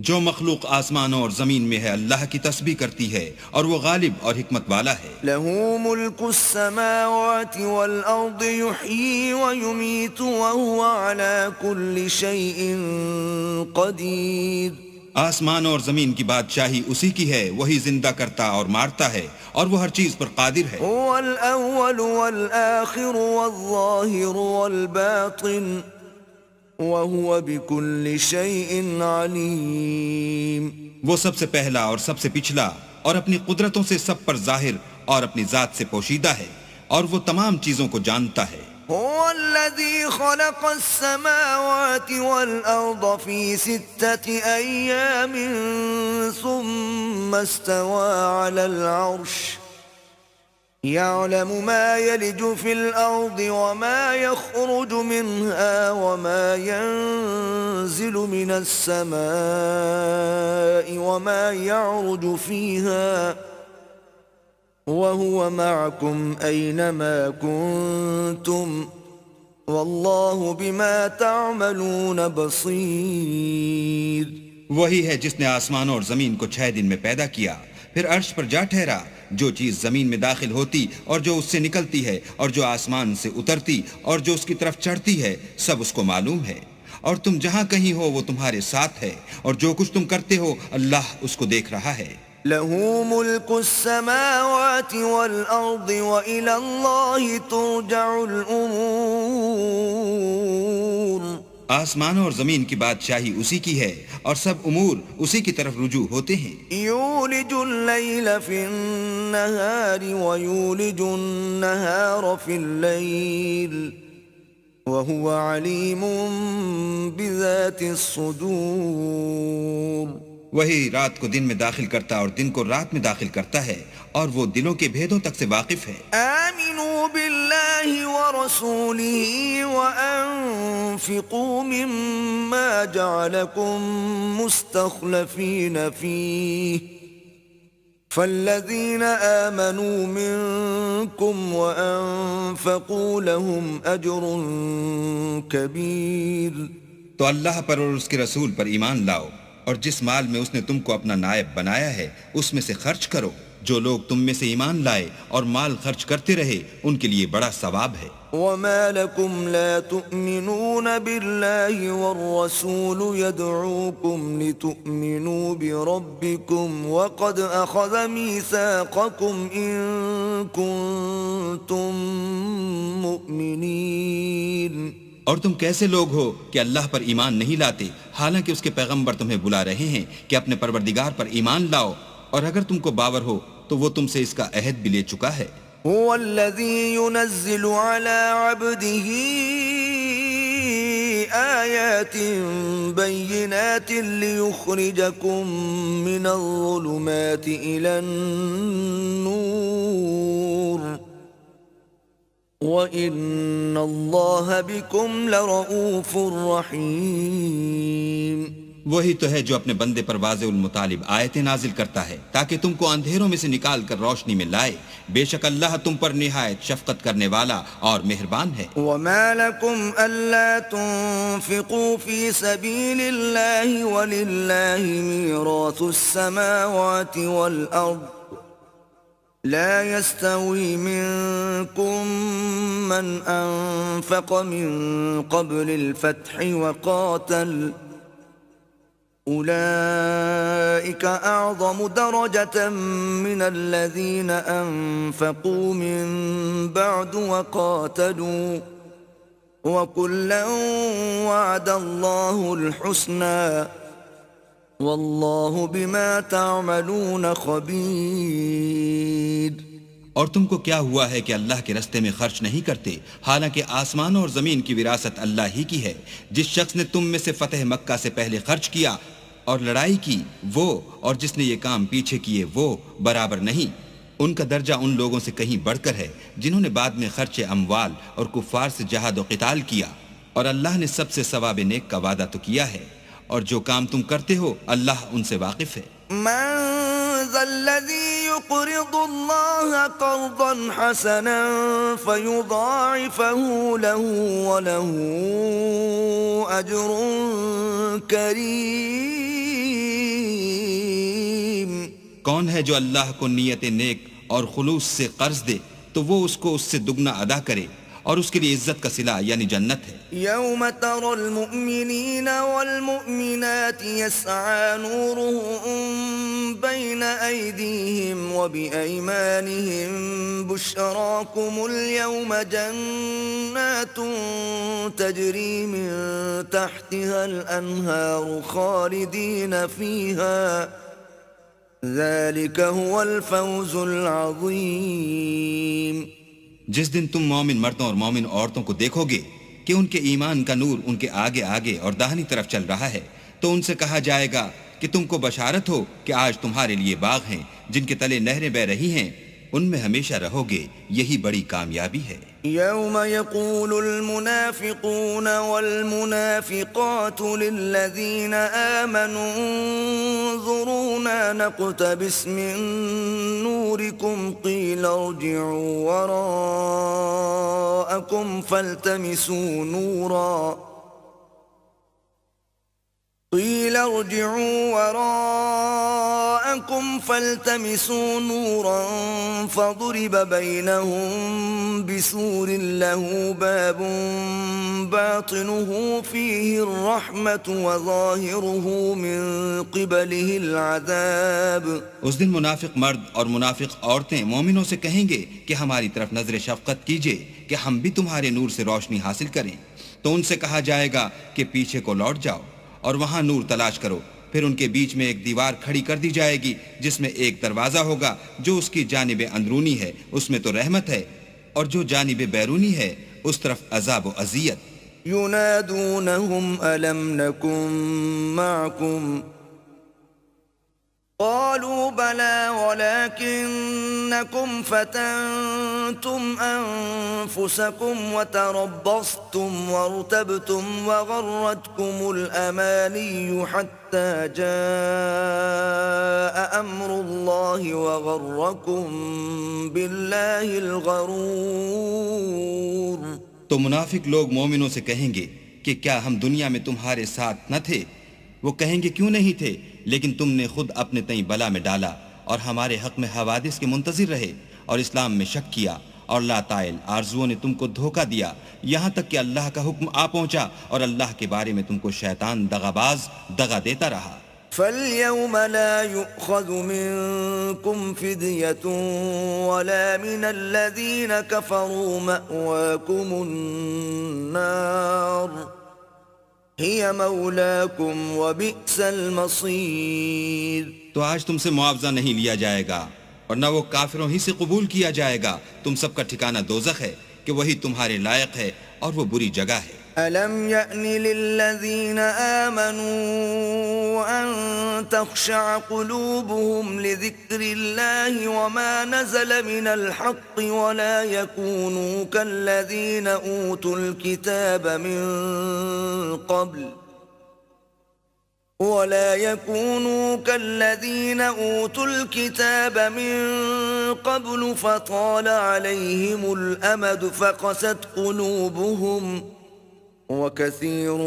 جو مخلوق آسمانوں اور زمین میں ہے اللہ کی تسبیح کرتی ہے اور وہ غالب اور حکمت والا ہے له ملک السماوات والارض يحيي ويميت وهو على كل شيء قدیر آسمان اور زمین کی بادشاہی اسی کی ہے وہی زندہ کرتا اور مارتا ہے اور وہ ہر چیز پر قادر ہے هو الاول والآخر والظاہر والباطن وهو بكل شيء علیم وہ سب سے پہلا اور سب سے پچھلا اور اپنی قدرتوں سے سب پر ظاہر اور اپنی ذات سے پوشیدہ ہے اور وہ تمام چیزوں کو جانتا ہے هو الذي خلق السماوات والأرض في 6 أيام ثم استوى على العرش يعلم ما يلج في الأرض وما يخرج منها وما ينزل من السماء وما يعرج فيها وهو معكم أينما كنتم والله بما تعملون بصير وہی ہے جس نے آسمانوں اور زمین کو 6 دن میں پیدا کیا پھر عرش پر جا ٹھہرا جو چیز زمین میں داخل ہوتی اور جو اس سے نکلتی ہے اور جو آسمان سے اترتی اور جو اس کی طرف چڑھتی ہے سب اس کو معلوم ہے اور تم جہاں کہیں ہو وہ تمہارے ساتھ ہے اور جو کچھ تم کرتے ہو اللہ اس کو دیکھ رہا ہے له ملك السماوات والأرض وإلى الله ترجع الأمور آسمانوں اور زمین کی بادشاہی اسی کی ہے اور سب امور اسی کی طرف رجوع ہوتے ہیں يولج الليل في النهار ويولج النهار في الليل وهو عليم بذات الصدور وہی رات کو دن میں داخل کرتا اور دن کو رات میں داخل کرتا ہے اور وہ دلوں کے بھیدوں تک سے واقف ہے آمنوا بالله ورسوله وأنفقوا مما جعلكم مستخلفين فيه فالذين آمنوا منكم وأنفقوا لهم أجر كبير تو اللہ پر اور اس کے رسول پر ایمان لاؤ، اور جس مال میں اس نے تم کو اپنا نائب بنایا ہے اس میں سے خرچ کرو۔ جو لوگ تم میں سے ایمان لائے اور مال خرچ کرتے رہے ان کے لیے بڑا ثواب ہے۔ وما لكم لا تؤمنون بالله والرسول يدعوكم لتؤمنوا بربكم وقد أخذ ميثاقكم إن كنتم مؤمنين۔ اور تم کیسے لوگ ہو کہ اللہ پر ایمان نہیں لاتے حالانکہ اس کے پیغمبر تمہیں بلا رہے ہیں کہ اپنے پروردگار پر ایمان لاؤ، اور اگر تم کو باور ہو تو وہ تم سے اس کا عہد بھی لے چکا ہے۔ هو الذي ينزل على عبده آيات بينات ليخرجكم من الظلمات إلى النور وَإِنَّ اللَّهَ بِكُمْ لَرَؤُوفٌ رَحِيمٌ۔ وہی تو ہے جو اپنے بندے پر واضح المطالب آیتیں نازل کرتا ہے تاکہ تم کو اندھیروں میں سے نکال کر روشنی میں لائے۔ بے شک اللہ تم پر نہایت شفقت کرنے والا اور مہربان ہے۔ وَمَا لَكُمْ أَلَّا تُنْفِقُوا فِي سَبِيلِ اللَّهِ وَلِلَّهِ مِيرَاثُ السَّمَاوَاتِ وَالْأَرْضِ لا يستوي منكم من أنفق من قبل الفتح وقاتل أولئك أعظم درجة من الذين أنفقوا من بعد وقاتلوا وكلا وعد الله الحسنى واللہ بما تعملون خبیر۔ اور تم کو کیا ہوا ہے کہ اللہ کے رستے میں خرچ نہیں کرتے حالانکہ آسمانوں اور زمین کی وراثت اللہ ہی کی ہے۔ جس شخص نے تم میں سے فتح مکہ سے پہلے خرچ کیا اور لڑائی کی وہ اور جس نے یہ کام پیچھے کیے وہ برابر نہیں۔ ان کا درجہ ان لوگوں سے کہیں بڑھ کر ہے جنہوں نے بعد میں خرچ اموال اور کفار سے جہاد و قتال کیا، اور اللہ نے سب سے ثواب نیک کا وعدہ تو کیا ہے، اور جو کام تم کرتے ہو اللہ ان سے واقف ہے۔ من ذا الذي يقرض الله قرضا حسنا فيضاعفه له وله أجر كريم۔ کون ہے جو اللہ کو نیت نیک اور خلوص سے قرض دے تو وہ اس کو اس سے دگنا ادا کرے، اور اس کے لیے عزت کا صلہ یعنی جنت ہے۔ یوم تر المؤمنین والمؤمنات یسعى نورهم بین ایدیہم وبأیمانہم بشراکم اليوم جنات تجری من تحتها الانہار خالدین فیہا ذلک هو الفوز العظیم۔ جس دن تم مومن مردوں اور مومن عورتوں کو دیکھو گے کہ ان کے ایمان کا نور ان کے آگے آگے اور داہنی طرف چل رہا ہے تو ان سے کہا جائے گا کہ تم کو بشارت ہو کہ آج تمہارے لیے باغ ہیں جن کے تلے نہریں بہ رہی ہیں، ان میں ہمیشہ رہو گے، یہی بڑی کامیابی ہے۔ یوم یقول المنافقون والمنافقات للذین آمنوا انظرونا نقتبس من نورکم قیل ارجعوا وراءکم فالتمسوا نورا قیل ارجعوا وراءکم فالتمسوا نورا فضرب بینہم بسور له باب باطنه فيه الرحمة وظاهره من قبله العذاب۔ اس دن منافق مرد اور منافق عورتیں مومنوں سے کہیں گے کہ ہماری طرف نظر شفقت کیجئے کہ ہم بھی تمہارے نور سے روشنی حاصل کریں، تو ان سے کہا جائے گا کہ پیچھے کو لوٹ جاؤ اور وہاں نور تلاش کرو، پھر ان کے بیچ میں ایک دیوار کھڑی کر دی جائے گی جس میں ایک دروازہ ہوگا جو اس کی جانب اندرونی ہے اس میں تو رحمت ہے، اور جو جانب بیرونی ہے اس طرف عذاب و اذیت۔ ینادونہم الم نکن معکم قالوا بلى ولكنكم فتنتم أنفسكم وتربصتم وارتبتم وغرتكم الأماني حتى جاء أمر الله وغركم بالله الغرور۔ تو منافق لوگ مومنوں سے کہیں گے کہ کیا ہم دنیا میں تمہارے ساتھ نہ تھے؟ وہ کہیں گے کیوں نہیں تھے، لیکن تم نے خود اپنے تئیں بلا میں ڈالا اور ہمارے حق میں حوادث کے منتظر رہے اور اسلام میں شک کیا، اور لا طائل آرزوؤں نے تم کو دھوکہ دیا، یہاں تک کہ اللہ کا حکم آ پہنچا اور اللہ کے بارے میں تم کو شیطان دغاباز دغا دیتا رہا۔ فاليوم لا يؤخذ منكم فدية ولا من الذين كفروا مأواكم النار هي مولاكم وبئس المصير۔ تو آج تم سے معاوضہ نہیں لیا جائے گا اور نہ وہ کافروں ہی سے قبول کیا جائے گا، تم سب کا ٹھکانہ دوزخ ہے کہ وہی تمہارے لائق ہے اور وہ بری جگہ ہے۔ أَلَمْ يَأْنِ لِلَّذِينَ آمَنُوا أَن تَخْشَعَ قُلُوبُهُمْ لِذِكْرِ اللَّهِ وَمَا نَزَلَ مِنَ الْحَقِّ وَلَا يَكُونُوا كَالَّذِينَ أُوتُوا الْكِتَابَ مِن قَبْلُ فَطَالَ عَلَيْهِمُ الْأَمَدُ فَقَسَتْ قُلُوبُهُمْ وَكَثِيرٌ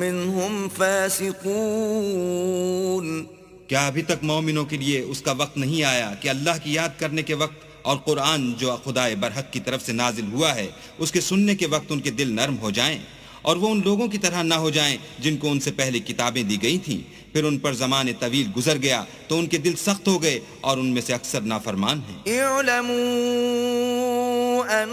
مِّنْهُمْ فَاسِقُونَ۔ کیا ابھی تک مومنوں کے لیے اس کا وقت نہیں آیا کہ اللہ کی یاد کرنے کے وقت اور قرآن جو خدائے برحق کی طرف سے نازل ہوا ہے اس کے سننے کے وقت ان کے دل نرم ہو جائیں اور وہ ان لوگوں کی طرح نہ ہو جائیں جن کو ان سے پہلے کتابیں دی گئی تھیں، پھر ان پر زمان طویل گزر گیا تو ان کے دل سخت ہو گئے اور ان میں سے اکثر نافرمان ہیں۔ اعلموا ان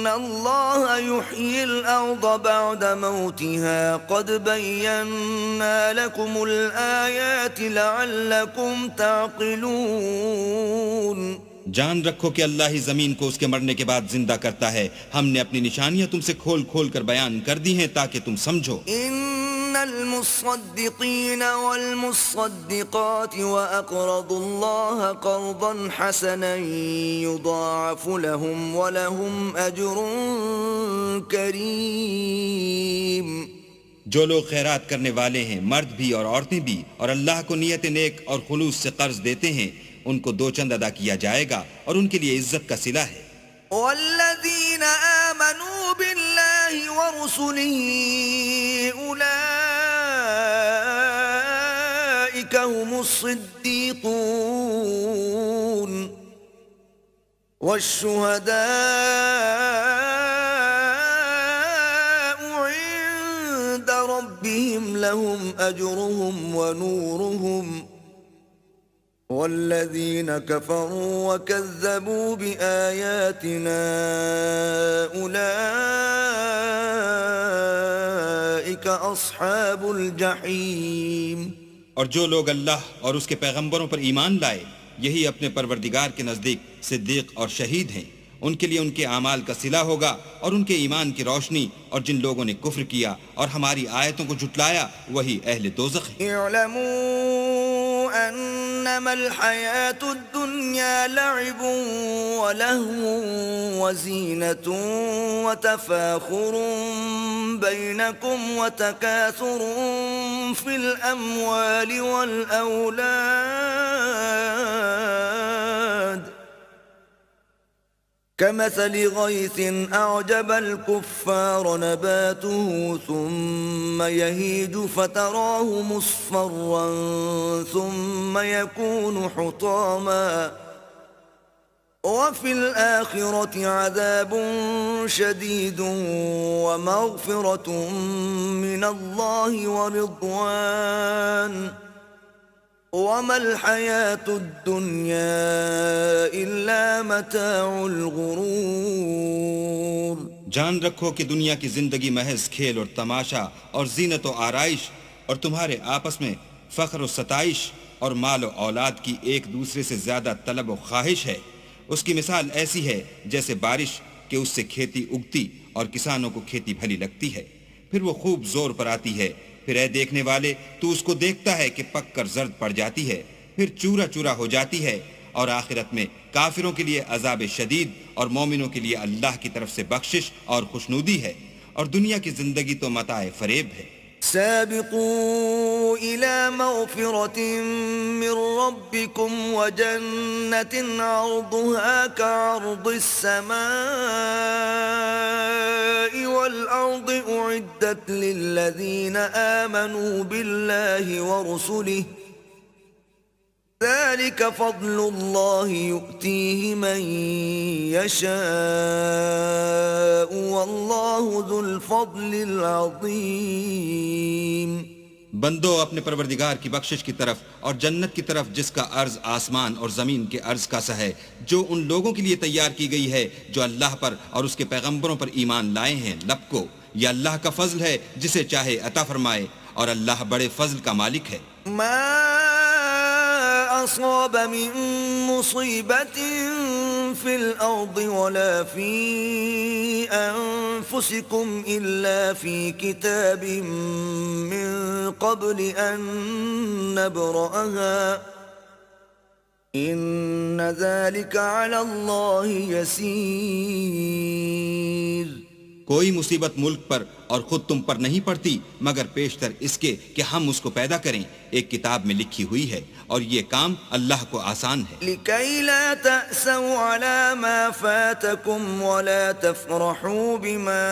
اللہ یحیی الارض بعد موتها قد بینا لکم الآیات لعلکم تعقلون۔ جان رکھو کہ اللہ ہی زمین کو اس کے مرنے کے بعد زندہ کرتا ہے، ہم نے اپنی نشانیاں تم سے کھول کھول کر بیان کر دی ہیں تاکہ تم سمجھو۔ ان المصدقین والمصدقات واقرضوا اللہ قرضا حسنا یضاعف لهم ولهم اجر کریم۔ جو لوگ خیرات کرنے والے ہیں، مرد بھی اور عورتیں بھی، اور اللہ کو نیت نیک اور خلوص سے قرض دیتے ہیں، ان کو دو چند ادا کیا جائے گا اور ان کے لیے عزت کا صلہ ہے۔ والذین آمنوا باللہ ورسلہ اولئک هم الصدیقون والشہداء عند ربهم لهم اجرهم ونورهم والذین کفروا وکذبوا بآیاتنا اولئک اصحاب الجحیم۔ اور جو لوگ اللہ اور اس کے پیغمبروں پر ایمان لائے، یہی اپنے پروردگار کے نزدیک صدیق اور شہید ہیں، ان کے لیے ان کے اعمال کا صلہ ہوگا اور ان کے ایمان کی روشنی، اور جن لوگوں نے کفر کیا اور ہماری آیتوں کو جھٹلایا وہی اہل دوزخ ہیں۔ اعلموا انما الحیاة الدنیا لعب ولہو وزینة وتفاخر بینکم وتکاثر فی الاموال والاولاد كمثل غيث أعجب الكفار نباته ثم يهيج فتراه مصفرا ثم يكون حطاما وفي الآخرة عذاب شديد ومغفرة من الله ورضوان وما الحياة الدنيا إلا متاع الغرور۔ جان رکھو کہ دنیا کی زندگی محض کھیل اور تماشا اور زینت و آرائش اور تمہارے آپس میں فخر و ستائش اور مال و اولاد کی ایک دوسرے سے زیادہ طلب و خواہش ہے۔ اس کی مثال ایسی ہے جیسے بارش کہ اس سے کھیتی اگتی اور کسانوں کو کھیتی بھلی لگتی ہے، پھر وہ خوب زور پر آتی ہے، پھر اے دیکھنے والے تو اس کو دیکھتا ہے کہ پک کر زرد پڑ جاتی ہے، پھر چورا چورا ہو جاتی ہے، اور آخرت میں کافروں کے لیے عذاب شدید اور مومنوں کے لیے اللہ کی طرف سے بخشش اور خوشنودی ہے، اور دنیا کی زندگی تو متاع فریب ہے۔ سابقوا إلى مغفرة من ربكم وجنة عرضها كعرض السماء والأرض أعدت للذين آمنوا بالله ورسله ذلك فضل الله يؤتيه من يشاء والله ذو الفضل العظيم. بندو اپنے پروردگار کی بخشش کی طرف اور جنت کی طرف جس کا عرض آسمان اور زمین کے عرض کا سا ہے، جو ان لوگوں کے لیے تیار کی گئی ہے جو اللہ پر اور اس کے پیغمبروں پر ایمان لائے ہیں، لب کو. یہ اللہ کا فضل ہے جسے چاہے عطا فرمائے، اور اللہ بڑے فضل کا مالک ہے. أصاب من مصيبة في الأرض ولا في أنفسكم إلا في كتاب من قبل أن نبرأها إن ذلك على الله يسير. کوئی مصیبت ملک پر اور خود تم پر نہیں پڑتی مگر پیشتر اس کے کہ ہم اس کو پیدا کریں، ایک کتاب میں لکھی ہوئی ہے، اور یہ کام اللہ کو آسان ہے. لكي لا تأسوا على ما فاتكم ولا تفرحوا بما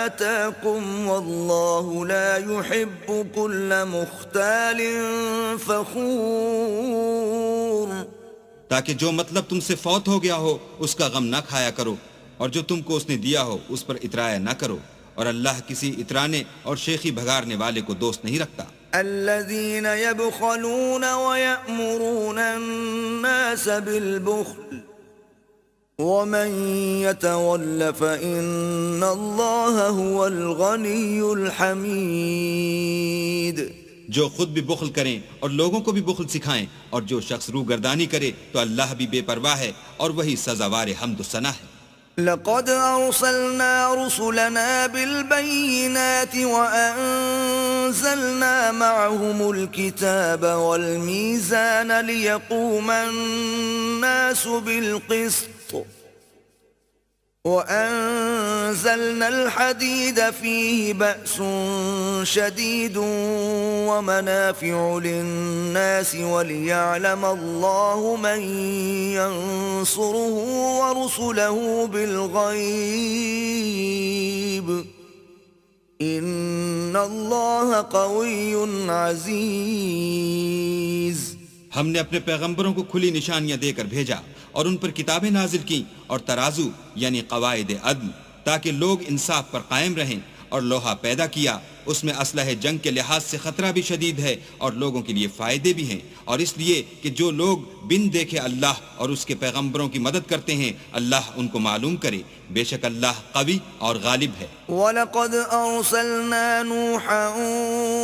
آتاكم والله لا يحب كل مختال فخور. تاکہ جو مطلب تم سے فوت ہو گیا ہو اس کا غم نہ کھایا کرو، اور جو تم کو اس نے دیا ہو اس پر اترایا نہ کرو، اور اللہ کسی اترانے اور شیخی بھگارنے والے کو دوست نہیں رکھتا. الذين يبخلون ويأمرون الناس بالبخل ومن يتول فإن الله هو الغني الحميد. جو خود بھی بخل کریں اور لوگوں کو بھی بخل سکھائیں، اور جو شخص روگردانی کرے تو اللہ بھی بے پرواہ ہے اور وہی سزاوار حمد و ثنا ہے. لقد أرسلنا رسلنا بالبينات وأنزلنا معهم الكتاب والميزان ليقوم الناس بالقسط وأنزلنا الحديد فيه بأس شديد ومنافع للناس وليعلم الله من ينصره ورسله بالغيب إن الله قوي عزيز. ہم نے اپنے پیغمبروں کو کھلی نشانیاں دے کر بھیجا اور ان پر کتابیں نازل کی اور ترازو یعنی قواعد عدل، تاکہ لوگ انصاف پر قائم رہیں، اور لوہا پیدا کیا، اس میں اسلحہ جنگ کے لحاظ سے خطرہ بھی شدید ہے اور لوگوں کے لیے فائدے بھی ہیں، اور اس لیے کہ جو لوگ بن دیکھے اللہ اور اس کے پیغمبروں کی مدد کرتے ہیں اللہ ان کو معلوم کرے، بے شک اللہ قوی اور غالب ہے. وَلَقَدْ أَرْسَلْنَا نُوحًا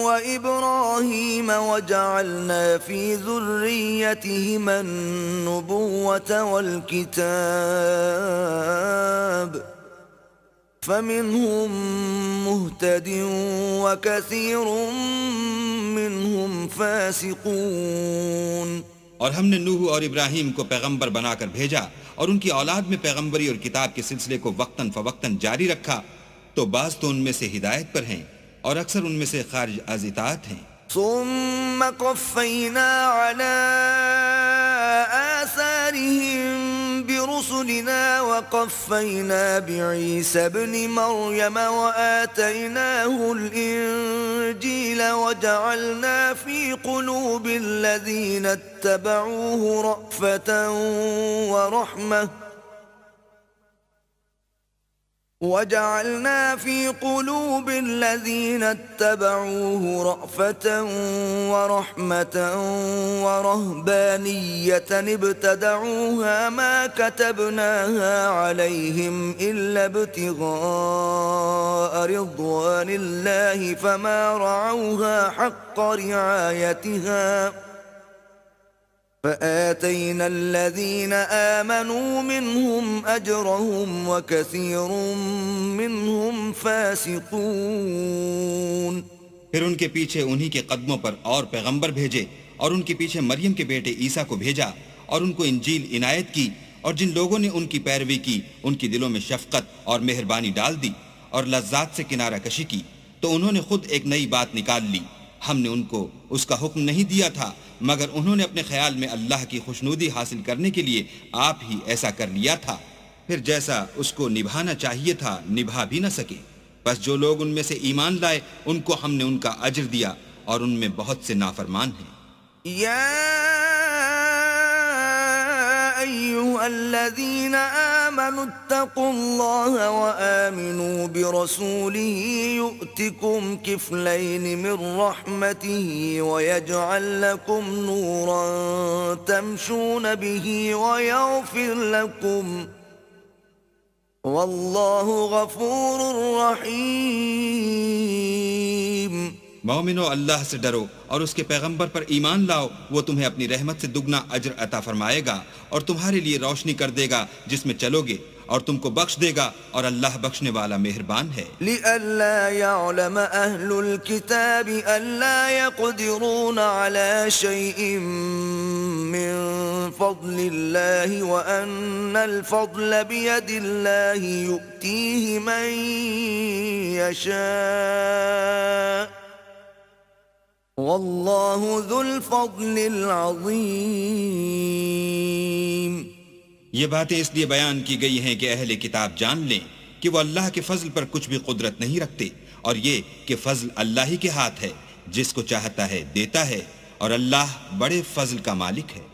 وَإِبْرَاهِيمَ وَجَعَلْنَا فِي ذُرِّيَّتِهِمَا النُّبُوَّةَ وَالْكِتَابَ فَمِنْهُمْ مُهْتَدٍ وَكَثِيرٌ مِّنْهُمْ فَاسِقُونَ. اور ہم نے نوح اور ابراہیم کو پیغمبر بنا کر بھیجا اور ان کی اولاد میں پیغمبری اور کتاب کے سلسلے کو وقتاً فوقتاً جاری رکھا، تو بعض تو ان میں سے ہدایت پر ہیں اور اکثر ان میں سے خارج از اطاعت ہیں. ثم قفينا على آثارهم برسلنا وقفينا بعيسى ابن مريم وآتيناه الإنجيل وجعلنا في قلوب الذين اتبعوه رأفة ورحمة وَجَعَلْنَا فِي قُلُوبِ الَّذِينَ اتَّبَعُوهُ رَأْفَةً وَرَحْمَةً وَرَهْبَانِيَّةً ابْتَدَعُوهَا مَا كَتَبْنَاهَا عَلَيْهِمْ إِلَّا ابْتِغَاءَ رِضْوَانِ اللَّهِ فَمَا رَعَوْهَا حَقَّ رِعَايَتِهَا فآتينا الذين آمنوا منهم أجرهم وكثير منهم فاسقون. پھر ان کے پیچھے انہی کے قدموں پر اور پیغمبر بھیجے اور ان کے پیچھے مریم کے بیٹے عیسیٰ کو بھیجا اور ان کو انجیل عنایت کی، اور جن لوگوں نے ان کی پیروی کی ان کے دلوں میں شفقت اور مہربانی ڈال دی اور لذات سے کنارہ کشی کی، تو انہوں نے خود ایک نئی بات نکال لی. ہم نے ان کو اس کا حکم نہیں دیا تھا مگر انہوں نے اپنے خیال میں اللہ کی خوشنودی حاصل کرنے کے لیے آپ ہی ایسا کر لیا تھا. پھر جیسا اس کو نبھانا چاہیے تھا نبھا بھی نہ سکے. بس جو لوگ ان میں سے ایمان لائے ان کو ہم نے ان کا اجر دیا اور ان میں بہت سے نافرمان ہیں. يا أيها الذين آمنوا اتقوا الله وآمنوا برسوله يؤتكم كفلين من رحمته ويجعل لكم نورا تمشون به ويغفر لكم والله غفور رحيم. مومنو اللہ سے ڈرو اور اس کے پیغمبر پر ایمان لاؤ، وہ تمہیں اپنی رحمت سے دگنا اجر عطا فرمائے گا اور تمہارے لیے روشنی کر دے گا جس میں چلو گے، اور تم کو بخش دے گا، اور اللہ بخشنے والا مہربان ہے. لئلا يعلم أهل الكتاب ألا يقدرون على شيء من فضل الله وأن الفضل بيد الله يؤتيه من يشاء واللہ ذو الفضل العظیم. یہ باتیں اس لیے بیان کی گئی ہیں کہ اہل کتاب جان لیں کہ وہ اللہ کے فضل پر کچھ بھی قدرت نہیں رکھتے، اور یہ کہ فضل اللہ ہی کے ہاتھ ہے، جس کو چاہتا ہے دیتا ہے، اور اللہ بڑے فضل کا مالک ہے.